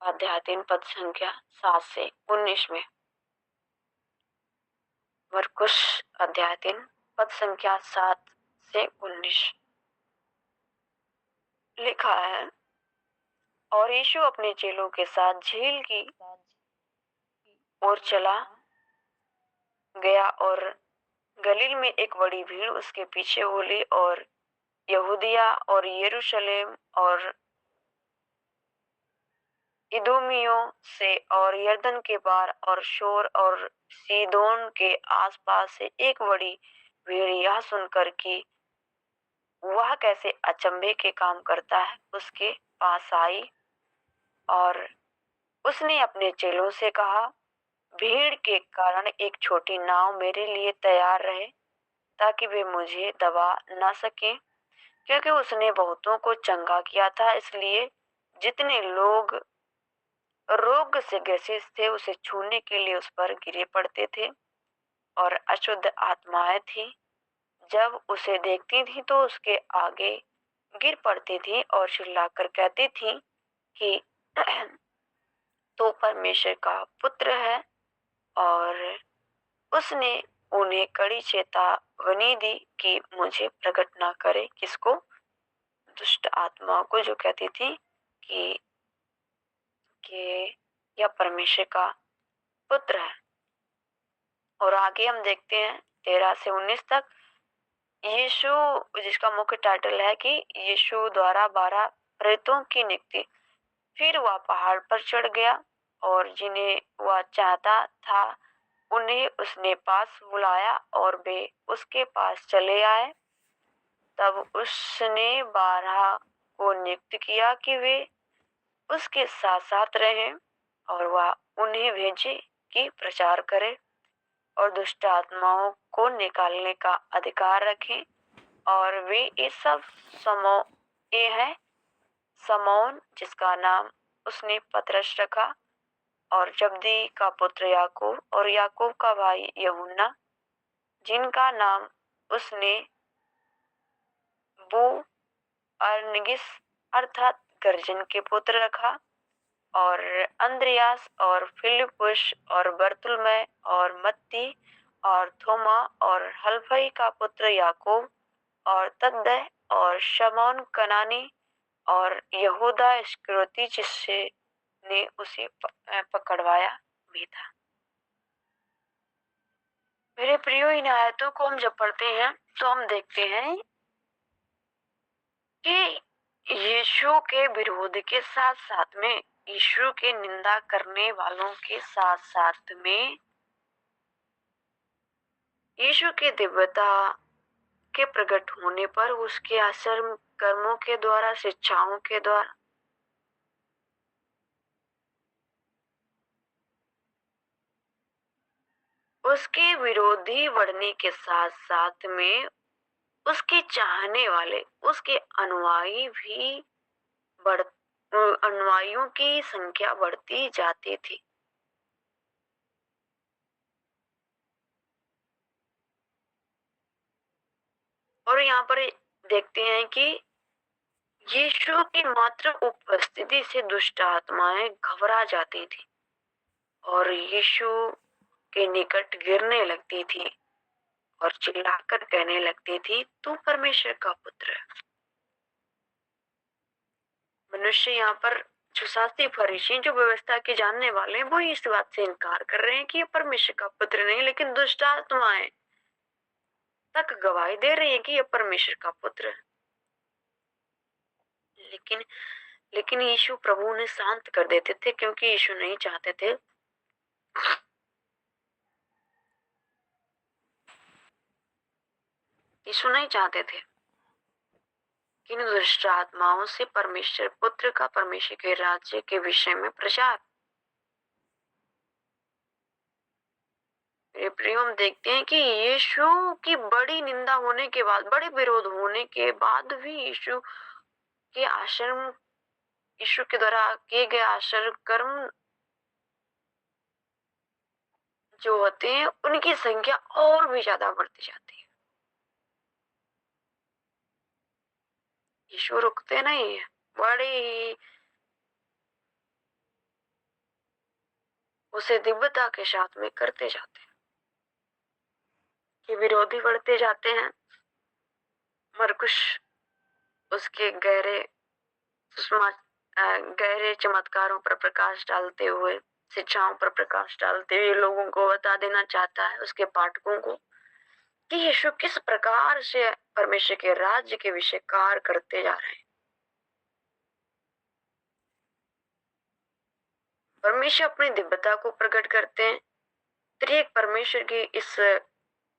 अध्याय 3 पद संख्या 7 से 19 में। मरकुश अध्याय 3 पद संख्या 7 से 19 लिखा है, और यीशु अपने चेलों के साथ झील की ओर चला गया, और गलील में एक बड़ी भीड़ उसके पीछे बोली, और यहूदिया और यरूशलेम और इदोमियों से और यरदन के पार और शोर और सीदोन के आसपास से एक बड़ी भीड़ यह सुनकर कि वह कैसे अचंभे के काम करता है उसके पास आई, और उसने अपने चेलों से कहा, भीड़ के कारण एक छोटी नाव मेरे लिए तैयार रहे, ताकि वे मुझे दबा ना सके, क्योंकि उसने बहुतों को चंगा किया था। इसलिए जितने लोग रोग से ग्रसित थे उसे छूने के लिए उस पर गिरे पड़ते थे, और अशुद्ध आत्माएं थी जब उसे देखती थी तो उसके आगे गिर पड़ती थी और चिल्लाकर कहती थी कि तो परमेश्वर का पुत्र है, और उसने उन्हें कड़ी चेतावनी दी कि मुझे प्रकट ना करे। किसको? दुष्ट आत्माओं को, जो कहती थी कि यह परमेश्वर का पुत्र है। और आगे हम देखते हैं 13 से 19 तक, यीशु, जिसका मुख्य टाइटल है कि यीशु द्वारा 12 प्रेतों की नियुक्ति। फिर वह पहाड़ पर चढ़ गया, और जिन्हें वह चाहता था उन्हें उसने पास बुलाया, और वे उसके पास चले आए। तब उसने 12 को नियुक्त किया कि वे उसके साथ साथ रहें, और वह उन्हें भेजे कि प्रचार करें और दुष्ट आत्माओं को निकालने का अधिकार रखें। और वे इस सब ये है समौन, जिसका नाम उसने पतरस रखा, और जब्दी का पुत्र याकूब, और याकूब का भाई यूहन्ना, जिनका नाम उसने बू अर्नगिस अर्थात गर्जन के पुत्र रखा, और अंद्रियास और फिलिपुस और बर्तुलमै और मत्ती और थोमा और हल्फई का पुत्र याकूब और तद्दै और शमौन कनानी और यहूदा इस्करियोती, जिससे ने उसे पकड़वाया भी था। मेरे प्रियो, इन आयतों को हम जब पढ़ते हैं तो हम देखते हैं कि यीशु के विरोध के साथ साथ में, यीशु के निंदा करने वालों के साथ साथ में, यीशु के दिव्यता के प्रकट होने पर उसके आश्चर्य कर्मों के द्वारा, शिक्षाओं के द्वारा, उसके विरोधी बढ़ने के साथ साथ में उसके चाहने वाले, उसके अनुयायी भी अनुयायियों की संख्या बढ़ती जाती थी। और यहाँ पर देखते हैं कि यीशु की मात्र उपस्थिति से दुष्ट आत्माएं घबरा जाती थी और यीशु के निकट गिरने लगती थी और चिल्लाकर कहने लगती थी, तू परमेश्वर का पुत्र है। मनुष्य यहाँ पर जो शास्त्री फरीसी जो व्यवस्था के जानने वाले हैं वो इस बात से इनकार कर रहे हैं कि ये परमेश्वर का पुत्र नहीं, लेकिन दुष्ट आत्माएं तक गवाही दे रही है कि ये परमेश्वर का पुत्र है। लेकिन लेकिन यीशु प्रभु उन्हें शांत कर देते थे, क्योंकि यीशु नहीं चाहते थे यीशु नहीं चाहते थे कि इन दुष्ट आत्माओं से परमेश्वर पुत्र का, परमेश्वर के राज्य के विषय में प्रचार। मेरे प्रिय, हम देखते हैं कि यीशु की बड़ी निंदा होने के बाद, बड़े विरोध होने के बाद भी यीशु के आश्रम, यीशु के द्वारा किए गए आश्चर्य कर्म जो होते हैं उनकी संख्या और भी ज्यादा बढ़ती जाती है। यीशु रुकते नहीं है, बड़े ही उसे दिव्यता के साथ में करते जाते हैं कि विरोधी बढ़ते जाते हैं। मरकुश उसके गहरे चमत्कारों पर प्रकाश डालते हुए, शिक्षाओं पर प्रकाश डालते हुए लोगों को बता देना चाहता है, उसके पाठकों को, कि यीशु किस प्रकार से परमेश्वर के राज्य के विषय कार्य करते जा रहे हैं। परमेश्वर अपनी दिव्यता को प्रकट करते हैं। त्रिएक परमेश्वर की इस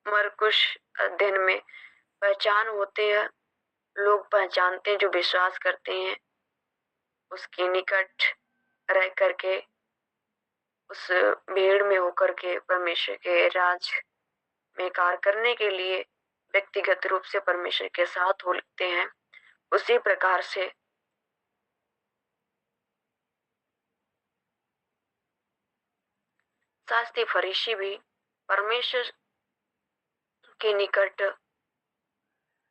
मरकुश अध्ययन में पहचान होती है। लोग पहचानते हैं जो विश्वास करते हैं, उसके निकट रह करके, उस भीड़ में होकर के परमेश्वर के राज में कार्य करने के लिए व्यक्तिगत रूप से परमेश्वर के साथ होते हैं। उसी प्रकार से शास्त्री फरीसी भी परमेश्वर के निकट,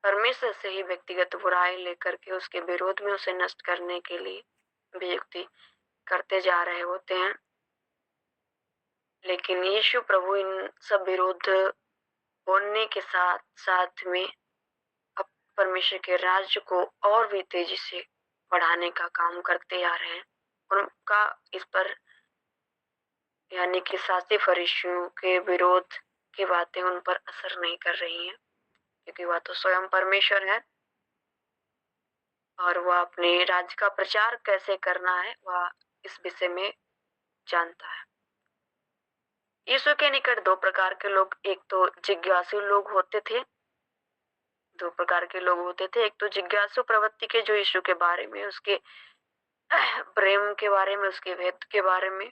परमेश्वर से ही व्यक्तिगत बुराई लेकर के उसके विरोध में उसे नष्ट करने के लिए वियुक्ति करते जा रहे होते हैं। लेकिन यीशु प्रभु इन सब विरोध होने के साथ साथ में अब परमेश्वर के राज्य को और भी तेजी से बढ़ाने का काम करते आ रहे हैं। उनका इस पर, यानी कि शास्त्री फरीसियों के विरोध की बातें उन पर असर नहीं कर रही हैं, क्योंकि वह तो स्वयं परमेश्वर है और वह अपने राज्य का प्रचार कैसे करना है वह इस विषय में जानता है। यीशु के निकट दो प्रकार के लोग, एक तो जिज्ञासु लोग होते थे, दो प्रकार के लोग होते थे। एक तो जिज्ञासु प्रवृत्ति के, जो यीशु के बारे में, उसके प्रेम के बारे में, उसके भेद के बारे में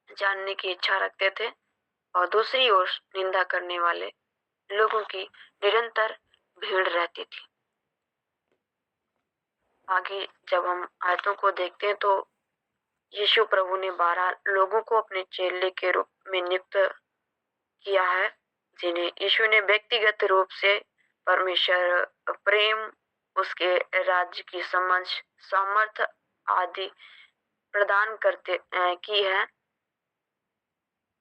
जानने की इच्छा रखते थे, और दूसरी ओर निंदा करने वाले लोगों की निरंतर भीड़ रहती थी। आगे जब हम आयतों को देखते हैं तो यीशु प्रभु ने 12 लोगों को अपने चेले के रूप में नियुक्त किया है, जिन्हें यीशु ने व्यक्तिगत रूप से परमेश्वर प्रेम, उसके राज्य की समझ, सामर्थ्य आदि प्रदान करते की है।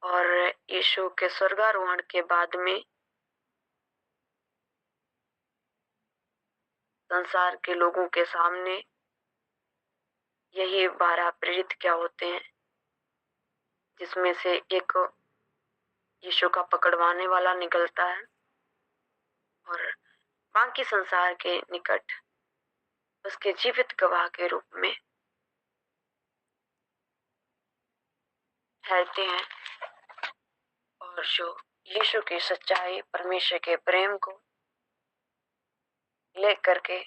और यीशु के स्वर्गारोहण के बाद में संसार के लोगों के सामने यही 12 प्रेरित क्या होते हैं, जिसमें से एक यीशु का पकड़वाने वाला निकलता है और बाकी संसार के निकट उसके जीवित गवाह के रूप में ठहरते हैं, और जो यीशु की सच्चाई, परमेश्वर के प्रेम को लेकर के,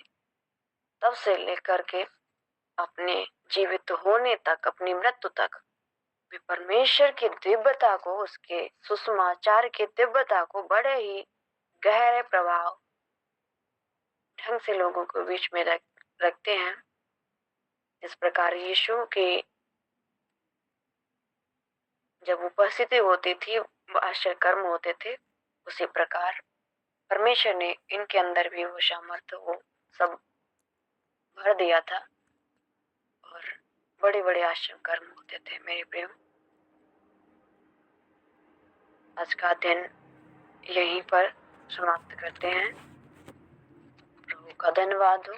तब से लेकर के अपने जीवित होने तक, अपनी मृत्यु तक वे परमेश्वर की दिव्यता को, उसके सुसमाचार की दिव्यता को बड़े ही गहरे प्रभाव ढंग से लोगों के बीच में रखते हैं। इस प्रकार यीशु की जब उपस्थिति होती थी, आश्चर्य कर्म होते थे, उसी प्रकार परमेश्वर ने इनके अंदर भी वो सामर्थ्य, वो सब भर दिया था और बड़े बड़े आश्चर्य कर्म होते थे। मेरे प्रिय, आज का दिन यहीं पर समाप्त करते हैं। प्रभु का धन्यवाद हो,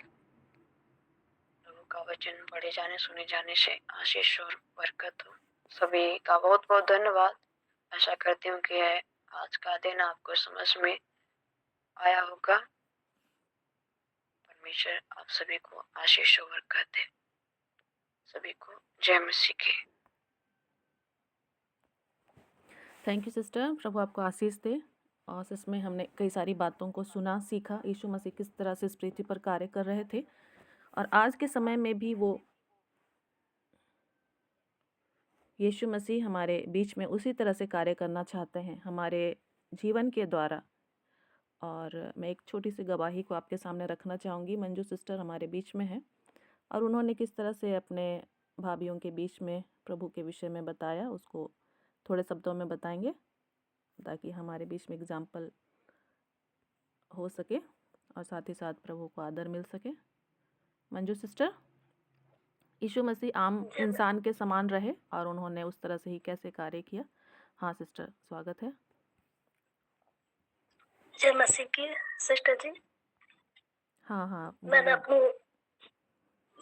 प्रभु का का वचन पढ़े जाने सुने जाने से आशीष और बरकत हो। सभी का बहुत बहुत धन्यवाद। आशा करती हूँ कि आज का दिन आपको समझ में आया होगा। परमेश्वर आप सभी को आशीष और बरकत दे। सभी को जय मसीह की। थैंक यू सिस्टर, प्रभु आपको आशीष दे। और इसमें हमने कई सारी बातों को सुना, सीखा, यीशु मसीह किस तरह से इस पृथ्वी पर कार्य कर रहे थे और आज के समय में भी वो यीशु मसीह हमारे बीच में उसी तरह से कार्य करना चाहते हैं हमारे जीवन के द्वारा। और मैं एक छोटी सी गवाही को आपके सामने रखना चाहूँगी। मंजू सिस्टर हमारे बीच में है और उन्होंने किस तरह से अपने भाभीयों के बीच में प्रभु के विषय में बताया, उसको थोड़े शब्दों में बताएंगे ताकि हमारे बीच में एग्जाम्पल हो सके और साथ ही साथ प्रभु को आदर मिल सके। मंजू सिस्टर, यीशु मसीह आम इंसान के समान रहे और उन्होंने उस तरह से ही कैसे कार्य किया। हाँ सिस्टर, स्वागत है। जय मसीह की सिस्टर जी। हाँ मैंने अपनी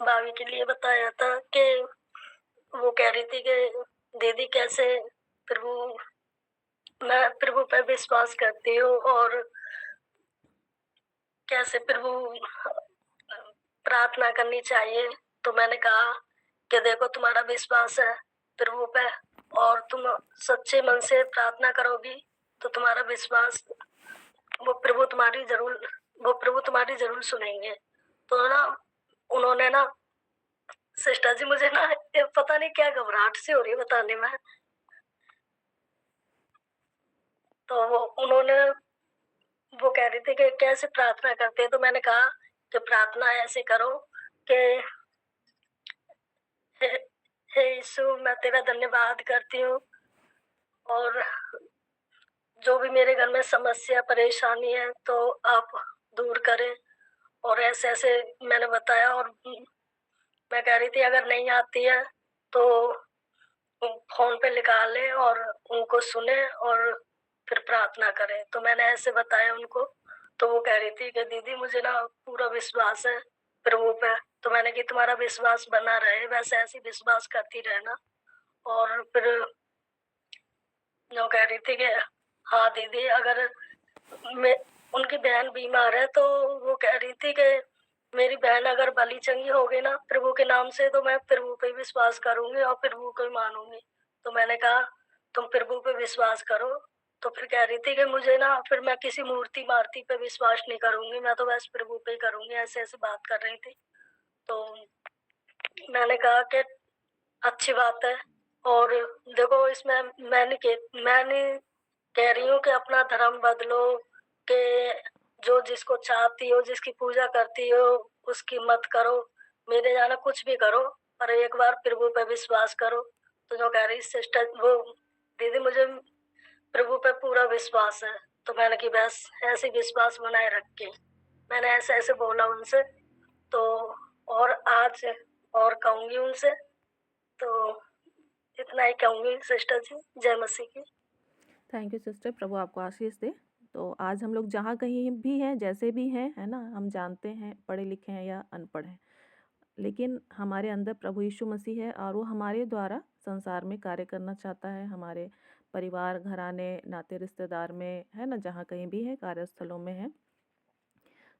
भाभी के लिए बताया था कि वो कह रही थी कि दीदी कैसे मैं प्रभु पर विश्वास करती हूँ और कैसे प्रभु प्रार्थना करनी चाहिए। तो मैंने कहा कि देखो तुम्हारा विश्वास है प्रभु पे और तुम सच्चे मन से प्रार्थना करोगी तो तुम्हारा विश्वास वो प्रभु तुम्हारी जरूर सुनेंगे। तो ना उन्होंने ना सिस्टर जी, मुझे ना पता नहीं क्या घबराहट सी हो रही है बताने में। तो वो कह रही थी कि कैसे प्रार्थना करते हैं। तो मैंने कहा कि प्रार्थना ऐसे करो कि हे यीशु, मैं तेरा धन्यवाद करती हूँ और जो भी मेरे घर में समस्या परेशानी है तो आप दूर करें। और ऐसे ऐसे मैंने बताया और मैं कह रही थी अगर नहीं आती है तो फोन पे लिखा ले और उनको सुने और फिर प्रार्थना करें। तो मैंने ऐसे बताया उनको। तो वो कह रही थी कि दीदी मुझे ना पूरा विश्वास है प्रभु पे। तो मैंने कि तुम्हारा विश्वास बना रहे, वैसे ऐसे विश्वास करती रहना। और फिर वो कह रही थी कि हाँ दीदी, अगर उनकी बहन बीमार है तो वो कह रही थी कि मेरी बहन अगर भली चंगी होगी ना प्रभु के नाम से तो मैं प्रभु पे विश्वास करूंगी और प्रभु को ही मानूंगी। तो मैंने कहा तुम प्रभु पे विश्वास करो। तो फिर कह रही थी कि मुझे ना फिर मैं किसी मूर्ति मार्ती पे विश्वास नहीं करूंगी, मैं तो बस प्रभु पे ही करूंगी। ऐसे ऐसे बात कर रही थी। तो मैंने कहा कि अच्छी बात है। और देखो इसमें मैं नहीं कह रही हूँ कि अपना धर्म बदलो, कि जो जिसको चाहती हो, जिसकी पूजा करती हो उसकी मत करो, मेरे जाना कुछ भी करो, पर एक बार प्रभु पे विश्वास करो। तो जो कह रही सिस्टर वो दीदी मुझे प्रभु पे पूरा विश्वास है। तो मैंने कि बस ऐसे विश्वास बनाए रखे। मैंने ऐसे ऐसे बोला उनसे। तो और आज और कहूंगी उनसे। तो इतना ही कहूंगी सिस्टर जी। जय मसीह की। थैंक यू सिस्टर, प्रभु आपको आशीष दे। तो आज हम लोग जहाँ कहीं भी हैं, जैसे भी हैं, है ना, हम जानते हैं पढ़े लिखे हैं या अनपढ़ हैं, लेकिन हमारे अंदर प्रभु यीशु मसीह है और वो हमारे द्वारा संसार में कार्य करना चाहता है। हमारे परिवार, घराने, नाते रिश्तेदार में, है ना, जहाँ कहीं भी है, कार्यस्थलों में है,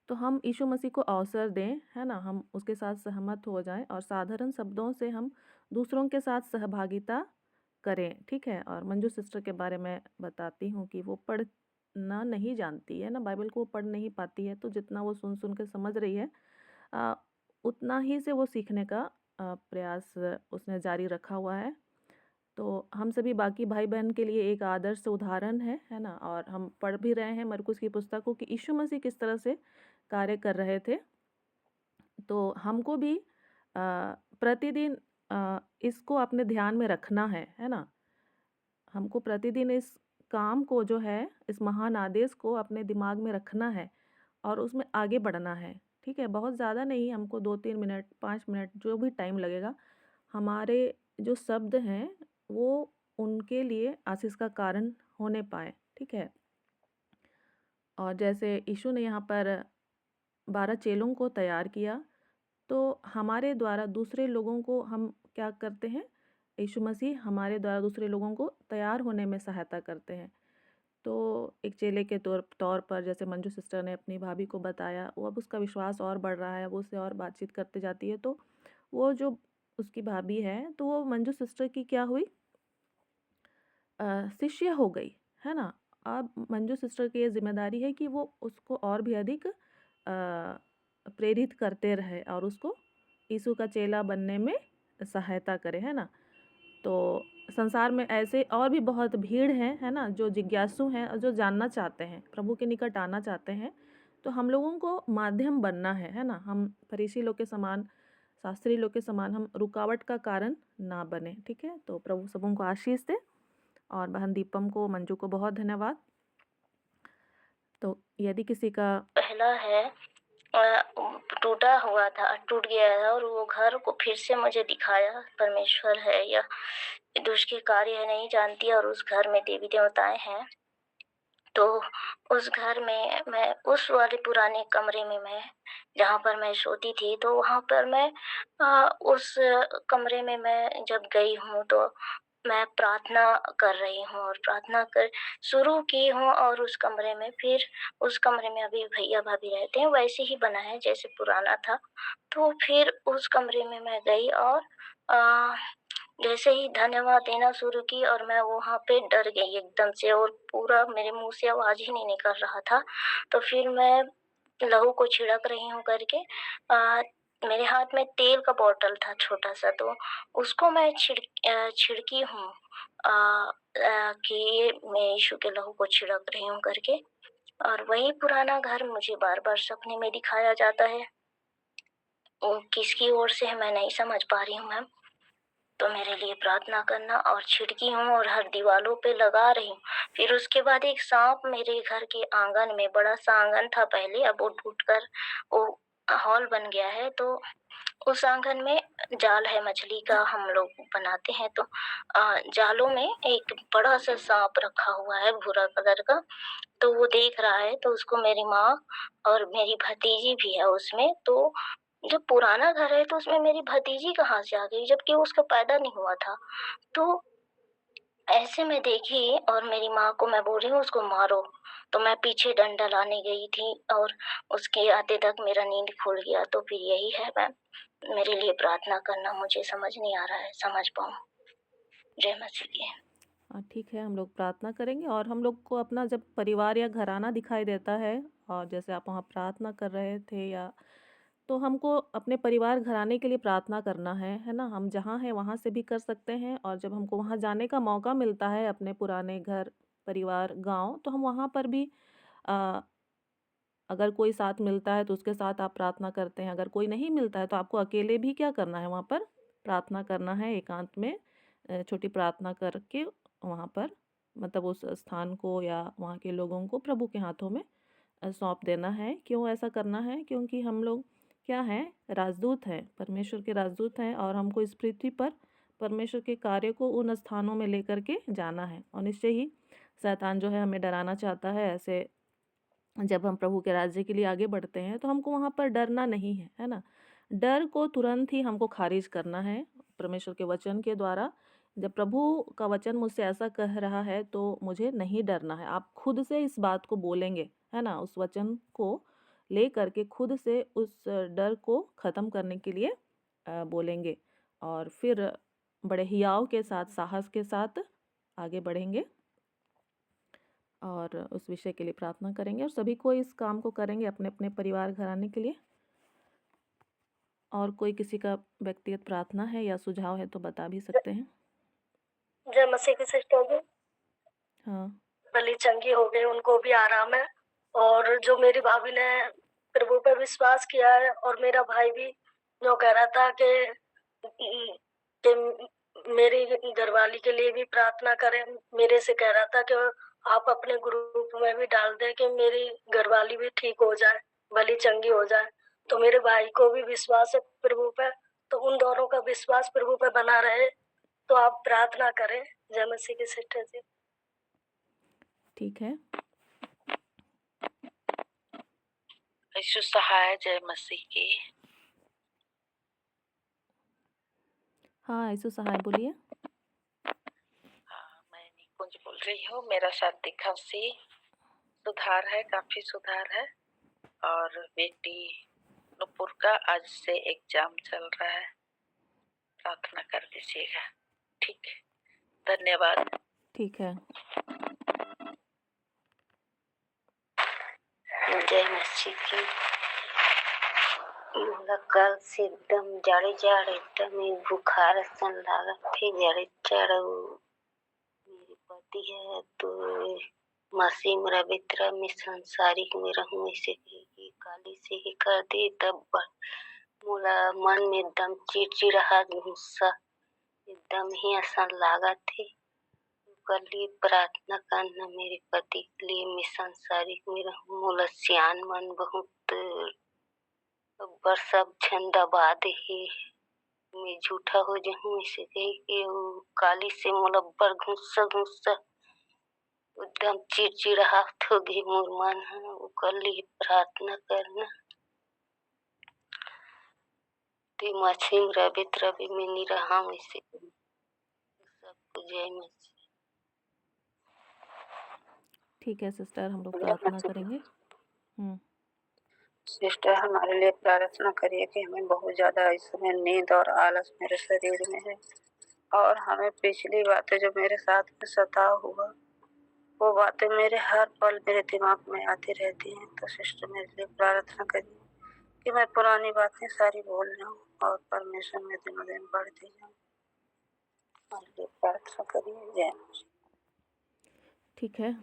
तो हम यीशु मसीह को अवसर दें, है ना, हम उसके साथ सहमत हो जाएं और साधारण शब्दों से हम दूसरों के साथ सहभागिता करें। ठीक है। और मंजू सिस्टर के बारे में बताती हूँ कि वो पढ़ना नहीं जानती है ना, बाइबल को वो पढ़ नहीं पाती है, तो जितना वो सुन सुन के समझ रही है उतना ही से वो सीखने का प्रयास उसने जारी रखा हुआ है। तो हम सभी बाकी भाई बहन के लिए एक आदर्श उदाहरण है ना। और हम पढ़ भी रहे हैं मरकुस की पुस्तकों कि यीशु मसीह किस तरह से कार्य कर रहे थे। तो हमको भी प्रतिदिन इसको अपने ध्यान में रखना है ना। हमको प्रतिदिन इस काम को जो है, इस महान आदेश को अपने दिमाग में रखना है और उसमें आगे बढ़ना है। ठीक है। बहुत ज़्यादा नहीं, हमको 2-3 मिनट, 5 मिनट, जो भी टाइम लगेगा, हमारे जो शब्द हैं वो उनके लिए आशीष का कारण होने पाए। ठीक है। और जैसे यीशु ने यहाँ पर 12 चेलों को तैयार किया, तो हमारे द्वारा दूसरे लोगों को हम क्या करते हैं, यीशु मसीह हमारे द्वारा दूसरे लोगों को तैयार होने में सहायता करते हैं। तो एक चेले के तौर तौर पर जैसे मंजू सिस्टर ने अपनी भाभी को बताया, वो अब उसका विश्वास और बढ़ रहा है, वो उससे और बातचीत करते जाती है। तो वो जो उसकी भाभी है, तो वो मंजू सिस्टर की क्या हुई, शिष्य हो गई, है ना। अब मंजू सिस्टर की ये जिम्मेदारी है कि वो उसको और भी अधिक प्रेरित करते रहे और उसको यीशु का चेला बनने में सहायता करे, है ना। तो संसार में ऐसे और भी बहुत भीड़ है ना, जो जिज्ञासु हैं और जो जानना चाहते हैं, प्रभु के निकट आना चाहते हैं। तो हम लोगों को माध्यम बनना है ना। हम फरीसी लोग के समान, शास्त्री लोग के समान हम रुकावट का कारण ना बने, ठीक है। तो प्रभु सबों को आशीष दे। और बहन दीपम को, मंजू को बहुत धन्यवाद। तो यदि किसी का पहला है टूटा हुआ था, टूट गया है, और वो घर को फिर से मुझे दिखाया। परमेश्वर है या दुष्ट के कार्य है नहीं जानती, और उस घर में देवी देवताएं हैं। तो उस घर में मैं उस वाले पुराने कमरे में मैं जहाँ पर मैं सोती थी, तो वहाँ पर मैं उस कमरे में मैं जब गई हूँ तो मैं प्रार्थना कर रही हूँ और प्रार्थना कर शुरू की हूँ। और उस कमरे में फिर उस कमरे में अभी भैया भाभी रहते हैं, वैसे ही बना है जैसे पुराना था। तो फिर उस कमरे में मैं गई और जैसे ही धन्यवाद देना शुरू की, और मैं वहाँ पे डर गई एकदम से, और पूरा मेरे मुंह से आवाज ही नहीं निकल रहा था। तो फिर मैं लहू को छिड़क रही हूँ करके मेरे हाथ में तेल का बोतल था छोटा सा, तो उसको मैं छिड़की हूँ कि मैं यीशु के लहू को छिड़क रही हूँ करके। और वही पुराना घर मुझे बार बार सपने में दिखाया जाता है। वो किसकी ओर से है मैं नहीं समझ पा रही हूँ मैम। तो मेरे लिए प्रार्थना करना। और छिड़की हूँ और हर दीवालों पे लगा रही हूँ। फिर उसके बाद एक सांप मेरे घर के आंगन में, बड़ा सा आंगन था पहले, अब वो टूटकर वो हॉल बन गया है। तो उस आंगन में जाल है मछली का, हम लोग बनाते हैं। तो जालों में एक बड़ा सा सांप रखा हुआ है भूरा कलर का। तो वो देख रहा है, तो उसको मेरी माँ और मेरी भतीजी भी है उसमें। तो जब पुराना घर है तो उसमें मेरी भतीजी कहाँ से आ गई, जबकि उसका पैदा नहीं हुआ था। तो ऐसे में देखी और मेरी माँ को मैं बोल रही हूँ उसको मारो। तो मैं पीछे डंडा लाने गई थी और उसके आते तक मेरा नींद खुल गया। तो फिर यही है मैम, मेरे लिए प्रार्थना करना। मुझे समझ नहीं आ रहा है, समझ पाऊँ। जय मसीह की। ठीक है, हम लोग प्रार्थना करेंगे। और हम लोग को अपना जब परिवार या घराना दिखाई देता है, और जैसे आप वहाँ प्रार्थना कर रहे थे, या तो हमको अपने परिवार घराने के लिए प्रार्थना करना है ना। हम जहाँ हैं वहाँ से भी कर सकते हैं, और जब हमको वहाँ जाने का मौका मिलता है अपने पुराने घर, परिवार, गांव, तो हम वहाँ पर भी अगर कोई साथ मिलता है तो उसके साथ आप प्रार्थना करते हैं। अगर कोई नहीं मिलता है तो आपको अकेले भी क्या करना है, वहाँ पर प्रार्थना करना है, एकांत में छोटी प्रार्थना करके वहाँ पर, मतलब उस स्थान को या वहाँ के लोगों को प्रभु के हाथों में सौंप देना है। क्यों ऐसा करना है? क्योंकि हम लोग क्या हैं, राजदूत हैं, परमेश्वर के राजदूत हैं, और हमको इस पृथ्वी पर परमेश्वर के कार्य को उन स्थानों में लेकर के जाना है। और निश्चय ही शैतान जो है हमें डराना चाहता है। ऐसे जब हम प्रभु के राज्य के लिए आगे बढ़ते हैं तो हमको वहाँ पर डरना नहीं है ना। डर को तुरंत ही हमको खारिज करना है परमेश्वर के वचन के द्वारा। जब प्रभु का वचन मुझसे ऐसा कह रहा है तो मुझे नहीं डरना है। आप खुद से इस बात को बोलेंगे, है ना, उस वचन को ले करके खुद से उस डर को ख़त्म करने के लिए बोलेंगे, और फिर बड़े हियाव के साथ, साहस के साथ आगे बढ़ेंगे और उस विषय के लिए प्रार्थना करेंगे। और सभी को इस काम को करेंगे अपने अपने परिवार घराने के लिए। और कोई किसी का व्यक्तिगत प्रार्थना है या सुझाव है तो बता भी सकते हैं। जय मसीह की सिस्टर जी। हाँ, भली चंगी हो गई, उनको भी आराम है। और जो मेरी भाभी ने प्रभु पर विश्वास किया है, और मेरा भाई भी जो कह रहा था कि मेरी घरवाली के लिए भी प्रार्थना करें, मेरे से कह रहा था कि आप अपने ग्रुप में भी डाल दें कि मेरी घरवाली भी ठीक हो जाए, भली चंगी हो जाए। तो मेरे भाई को भी विश्वास है प्रभु पर, तो उन दोनों का विश्वास प्रभु पर बना रहे। तो आप प्रार्थना करें। जय मसीह की सिस्टर जी। ठीक है। यीशु सहाय, जय मसीह की। हाँ, यीशु सहाय बोलिए। हाँ, मैं निकुंज बोल रही हूँ। मेरा शारीरिक खांसी सुधार है, काफी सुधार है। और बेटी नुपुर का आज से एग्जाम चल रहा है, प्रार्थना कर दीजिएगा। ठीक, धन्यवाद। ठीक है। जय मसीह की। मोला कल से एकदम जाड़े जाड़े एकदम ही बुखार सन लागत थे। जाड़े जाड़े मेरे पति है तो मसीह मेरा बेतरा में संसारिक में रहूं, इसे कि काली से ही कर दे। तब मोला मन में एकदम चिड़चिड़ाहट गुस्सा एकदम ही असन लागत थे। कर लिए प्रार्थना करना मेरे पति के लिए। मैं संसारिक में रहूं, मोला सियान मन बहुत बर सब झन दबा दे ही मैं झूठा हो जाऊं, इसे कही कि वो काली से मोला बर गुस्सा गुस्सा एकदम चिड़चिड़ाहट हो गई मोर मन है। वो कर लिए प्रार्थना करना ते मछली रबित रवि में नहीं रहा, इसे सबको जय मसीह। ठीक है सिस्टर, हम लोग प्रार्थना करेंगे। सिस्टर हमारे लिए प्रार्थना करिए कि हमें बहुत ज़्यादा इस समय नींद और आलस मेरे शरीर में है, और हमें पिछली बातें जो मेरे साथ में सताव हुआ वो बातें मेरे हर पल मेरे दिमाग में आती रहती हैं। तो सिस्टर मेरे लिए प्रार्थना करिए कि मैं पुरानी बातें सारी भूल जाऊँ और परमेश्वर में दिनों दिन बढ़ती जाऊँ। मेरे लिए प्रार्थना करिए। जय मसीह। ठीक है।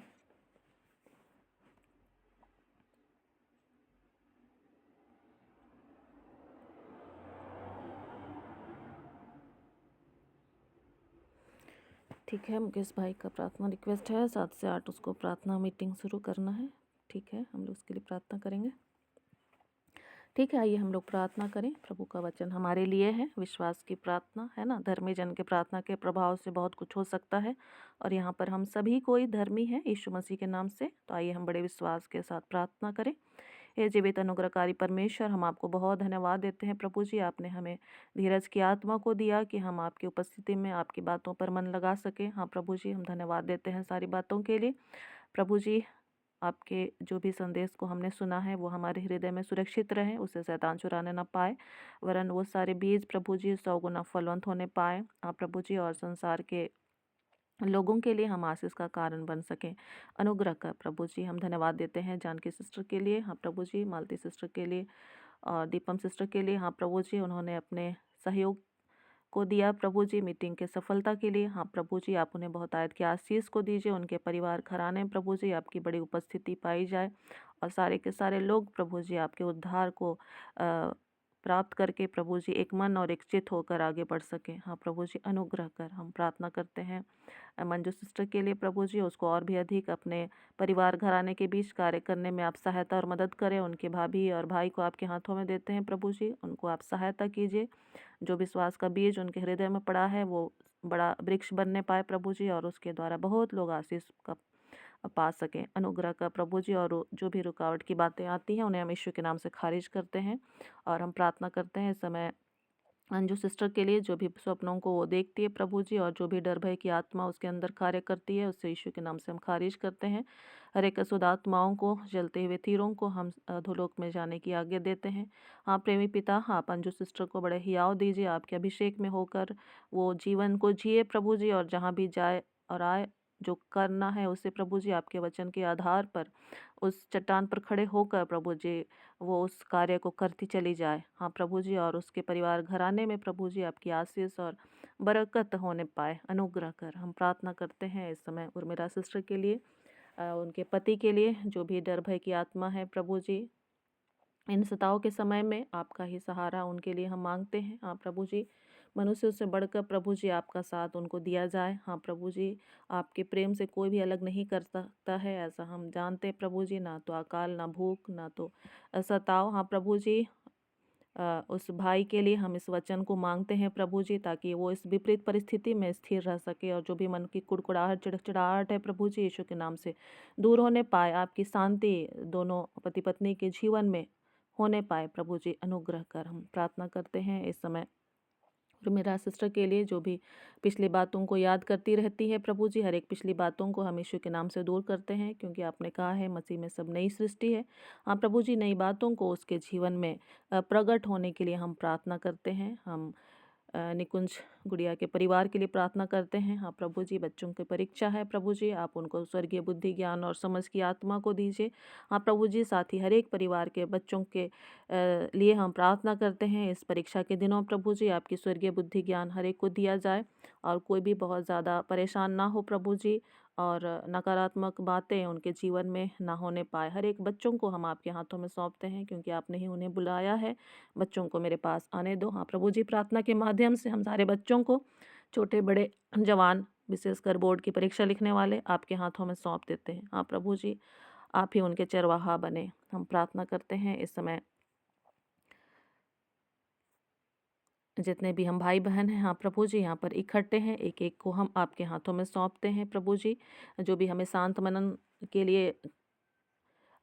ठीक है, मुकेश भाई का प्रार्थना रिक्वेस्ट है 7 से 8 उसको प्रार्थना मीटिंग शुरू करना है। ठीक है, हम लोग उसके लिए प्रार्थना करेंगे। ठीक है, आइए हम लोग प्रार्थना करें। प्रभु का वचन हमारे लिए है, विश्वास की प्रार्थना है ना। धर्मी जन के प्रार्थना के प्रभाव से बहुत कुछ हो सकता है, और यहाँ पर हम सभी कोई धर्मी हैं यीशु मसीह के नाम से। तो आइए हम बड़े विश्वास के साथ प्रार्थना करें। हे जीवित अनुग्रहकारी परमेश्वर, हम आपको बहुत धन्यवाद देते हैं प्रभु जी। आपने हमें धीरज की आत्मा को दिया कि हम आपकी उपस्थिति में आपकी बातों पर मन लगा सकें। हाँ प्रभु जी, हम धन्यवाद देते हैं सारी बातों के लिए। प्रभु जी, आपके जो भी संदेश को हमने सुना है वो हमारे हृदय में सुरक्षित रहे, उसे शैतान चुराने ना पाए, वरन वो सारे बीज प्रभु जी 100 गुना फलवंत होने पाए। हाँ प्रभु जी, और संसार के लोगों के लिए हम आशीष का कारण बन सकें। अनुग्रह कर प्रभु जी। हम धन्यवाद देते हैं जानकी सिस्टर के लिए, हाँ प्रभु जी, मालती सिस्टर के लिए और दीपम सिस्टर के लिए। हाँ प्रभु जी, उन्होंने अपने सहयोग को दिया प्रभु जी मीटिंग के सफलता के लिए। हाँ प्रभु जी, आप उन्हें बहुत आयत की आशीष को दीजिए। उनके परिवार घराने प्रभु जी आपकी बड़ी उपस्थिति पाई जाए, और सारे के सारे लोग प्रभु जी आपके उद्धार को प्राप्त करके प्रभु जी एक मन और एक चित होकर आगे बढ़ सके। हाँ प्रभु जी, अनुग्रह कर। हम प्रार्थना करते हैं मंजू सिस्टर के लिए प्रभु जी, उसको और भी अधिक अपने परिवार घराने के बीच कार्य करने में आप सहायता और मदद करें। उनके भाभी और भाई को आपके हाथों में देते हैं प्रभु जी, उनको आप सहायता कीजिए। जो विश्वास का बीज उनके हृदय में पड़ा है वो बड़ा वृक्ष बनने पाए प्रभु जी, और उसके द्वारा बहुत लोग आशीष का पा सकें। अनुग्रह का प्रभु जी, और जो भी रुकावट की बातें आती हैं उन्हें हम यीशु के नाम से खारिज करते हैं। और हम प्रार्थना करते हैं इस समय अंजू सिस्टर के लिए, जो भी स्वप्नों को वो देखती है प्रभु जी, और जो भी डर भय की आत्मा उसके अंदर कार्य करती है, उससे यीशु के नाम से हम खारिज करते हैं। हर एक अशुद्ध आत्माओं को, जलते हुए तीरों को हम अधोलोक में जाने की आज्ञा देते हैं। हाँ प्रेमी पिता, आप अंजू सिस्टर को बड़े हियाव दीजिए, आपके अभिषेक में होकर वो जीवन को जिए प्रभु जी, और जहाँ भी जाए और आए जो करना है उसे प्रभु जी आपके वचन के आधार पर उस चट्टान पर खड़े होकर प्रभु जी वो उस कार्य को करती चली जाए। हाँ प्रभु जी, और उसके परिवार घराने में प्रभु जी आपकी आशीष और बरकत होने पाए। अनुग्रह कर। हम प्रार्थना करते हैं इस समय उर्मिला सिस्टर के लिए, उनके पति के लिए, जो भी डर भय की आत्मा है प्रभु जी, इन सताओं के समय में आपका ही सहारा उनके लिए हम मांगते हैं। हाँ प्रभु जी, मनुष्य से बढ़कर प्रभु जी आपका साथ उनको दिया जाए। हाँ प्रभु जी, आपके प्रेम से कोई भी अलग नहीं कर सकता है, ऐसा हम जानते हैं प्रभु जी। ना तो अकाल, ना भूख, ना तो सताव। हाँ प्रभु जी, उस भाई के लिए हम इस वचन को मांगते हैं प्रभु जी, ताकि वो इस विपरीत परिस्थिति में स्थिर रह सके, और जो भी मन की कुड़कुड़ाहट चिड़चिड़ाहट है प्रभु जी यीशु के नाम से दूर होने पाए। आपकी शांति दोनों पति पत्नी के जीवन में होने पाए प्रभु जी। अनुग्रह कर। हम प्रार्थना करते हैं इस समय और मेरा सिस्टर के लिए जो भी पिछली बातों को याद करती रहती है प्रभु जी, हर एक पिछली बातों को हम यीशु के नाम से दूर करते हैं, क्योंकि आपने कहा है मसीह में सब नई सृष्टि है। हाँ प्रभु जी, नई बातों को उसके जीवन में प्रकट होने के लिए हम प्रार्थना करते हैं। हम निकुंज गुड़िया के परिवार के लिए प्रार्थना करते हैं। हाँ प्रभु जी, बच्चों की परीक्षा है प्रभु जी, आप उनको स्वर्गीय बुद्धि ज्ञान और समझ की आत्मा को दीजिए। हाँ प्रभु जी, साथ ही हर एक परिवार के बच्चों के लिए हम प्रार्थना करते हैं इस परीक्षा के दिनों प्रभु जी, आपकी स्वर्गीय बुद्धि ज्ञान हर एक को दिया जाए और कोई भी बहुत ज़्यादा परेशान ना हो प्रभु जी, और नकारात्मक बातें उनके जीवन में ना होने पाए। हर एक बच्चों को हम आपके हाथों में सौंपते हैं, क्योंकि आपने ही उन्हें बुलाया है। बच्चों को मेरे पास आने दो। हाँ प्रभु जी, प्रार्थना के माध्यम से हम सारे बच्चों को, छोटे बड़े जवान, विशेषकर बोर्ड की परीक्षा लिखने वाले, आपके हाथों में सौंप देते हैं। हाँ प्रभु जी, आप ही उनके चरवाहा बने। हम प्रार्थना करते हैं इस समय जितने भी हम भाई बहन हैं, हाँ प्रभु जी, यहाँ पर इकट्ठे हैं, एक एक को हम आपके हाथों में सौंपते हैं प्रभु जी। जो भी हमें शांत मनन के लिए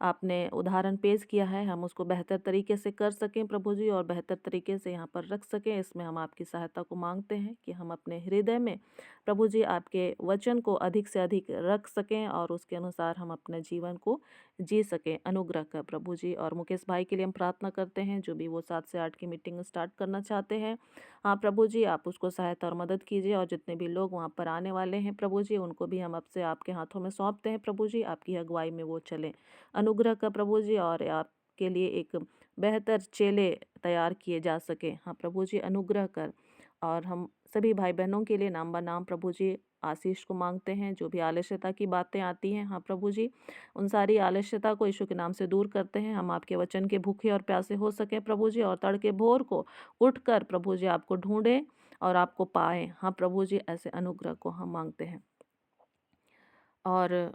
आपने उदाहरण पेश किया है, हम उसको बेहतर तरीके से कर सकें प्रभु जी, और बेहतर तरीके से यहाँ पर रख सकें। इसमें हम आपकी सहायता को मांगते हैं कि हम अपने हृदय में प्रभु जी आपके वचन को अधिक से अधिक रख सकें और उसके अनुसार हम अपने जीवन को जी सकें। अनुग्रह कर प्रभु जी। और मुकेश भाई के लिए हम प्रार्थना करते हैं, जो भी वो 7 से 8 की मीटिंग स्टार्ट करना चाहते हैं। हाँ प्रभु जी, आप उसको सहायता और मदद कीजिए, और जितने भी लोग वहाँ पर आने वाले हैं प्रभु जी, उनको भी हम अब से आपके हाथों में सौंपते हैं प्रभु जी। आपकी अगुवाई में वो चलें। अनुग्रह का प्रभु जी, और आपके लिए एक बेहतर चेले तैयार किए जा सके। हाँ प्रभु जी, अनुग्रह कर। और हम सभी भाई बहनों के लिए नाम नाम प्रभु जी आशीष को मांगते हैं। जो भी आलस्यता की बातें आती हैं, हाँ प्रभु जी, उन सारी आलस्यता को यीशु के नाम से दूर करते हैं। हम आपके वचन के भूखे और प्यासे हो सके प्रभु जी, और तड़के भोर को उठकर प्रभु जी आपको ढूंढें और आपको पाएं। हाँ प्रभु जी, ऐसे अनुग्रह को हम मांगते हैं और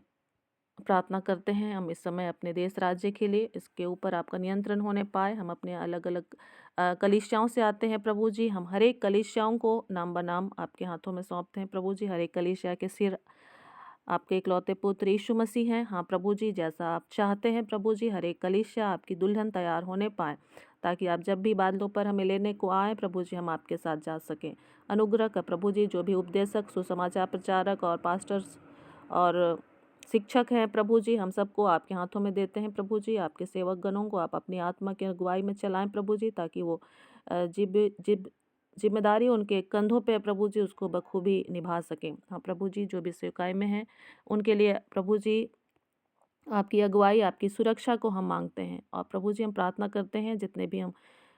प्रार्थना करते हैं हम इस समय अपने देश राज्य के लिए, इसके ऊपर आपका नियंत्रण होने पाए। हम अपने अलग अलग कलीसियाओं से आते हैं प्रभु जी, हम हर एक कलीसियाओं को नाम बनाम आपके हाथों में सौंपते हैं प्रभु जी। हर एक कलीसिया के सिर आपके इकलौते पुत्र यीशु मसीह हैं। हाँ प्रभु जी, जैसा आप चाहते हैं प्रभु जी, हर एक कलीसिया आपकी दुल्हन तैयार होने पाए, ताकि आप जब भी बादलों पर हमें लेने को आए प्रभु जी, हम आपके साथ जा सकें। अनुग्रह का प्रभु जी, जो भी उपदेशक, सुसमाचार प्रचारक और पास्टर्स और शिक्षक हैं प्रभु जी, हम सबको आपके हाथों में देते हैं प्रभु जी। आपके सेवक गणों को आप अपनी आत्मा की अगुवाई में चलाएं प्रभु जी, ताकि वो जिम्मेदारी उनके कंधों पे प्रभु जी उसको बखूबी निभा सकें। हाँ प्रभु जी, जो भी सेवकाई में हैं उनके लिए प्रभु जी आपकी अगुवाई, आपकी सुरक्षा को हम मांगते हैं। और प्रभु जी, हम प्रार्थना करते हैं जितने भी हम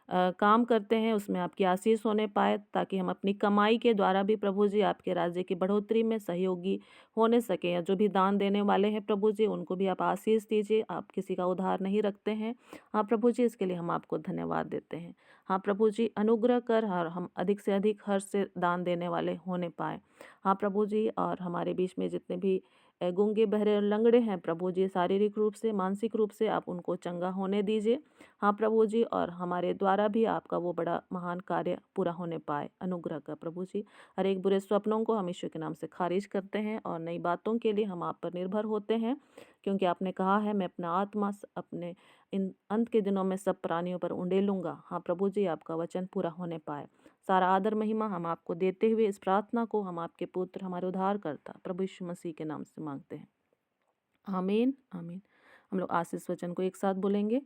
काम करते हैं उसमें आपकी आशीष होने पाए, ताकि हम अपनी कमाई के द्वारा भी प्रभु जी आपके राज्य की बढ़ोतरी में सहयोगी होने सकें। या जो भी दान देने वाले हैं प्रभु जी, उनको भी आप आशीष दीजिए। आप किसी का उधार नहीं रखते हैं। हाँ प्रभु जी, इसके लिए हम आपको धन्यवाद देते हैं। हाँ प्रभु जी, अनुग्रह कर और हम अधिक से अधिक हर्ष से दान देने वाले होने पाए। हाँ प्रभु जी, और हमारे बीच में जितने भी गूंगे बहरे और लंगड़े हैं प्रभु जी, शारीरिक रूप से मानसिक रूप से आप उनको चंगा होने दीजिए। हाँ प्रभु जी, और हमारे द्वारा भी आपका वो बड़ा महान कार्य पूरा होने पाए। अनुग्रह का प्रभु जी, हर एक बुरे स्वप्नों को हम ईश्वर के नाम से खारिज करते हैं और नई बातों के लिए हम आप पर निर्भर होते हैं, क्योंकि आपने कहा है, मैं अपना आत्मा अपने इन अंत के दिनों में सब प्राणियों पर उंडेलूंगा। हाँ प्रभु जी, आपका वचन पूरा होने पाए। सारा आदर महिमा हम आपको देते हुए इस प्रार्थना को हम आपके पुत्र, हमारे उद्धारकर्ता प्रभु यीशु मसीह के नाम से मांगते हैं। आमीन आमीन। हम लोग आशीष वचन को एक साथ बोलेंगे।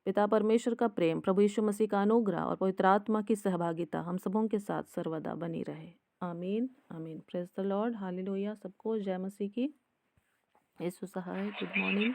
पिता परमेश्वर का प्रेम, प्रभु यीशु मसीह का अनुग्रह और पवित्र आत्मा की सहभागिता हम सबों के साथ सर्वदा बनी रहे। आमीन आमीन। Praise the Lord, hallelujah. सबको जय मसीह की। यीशु सहाय। Good morning.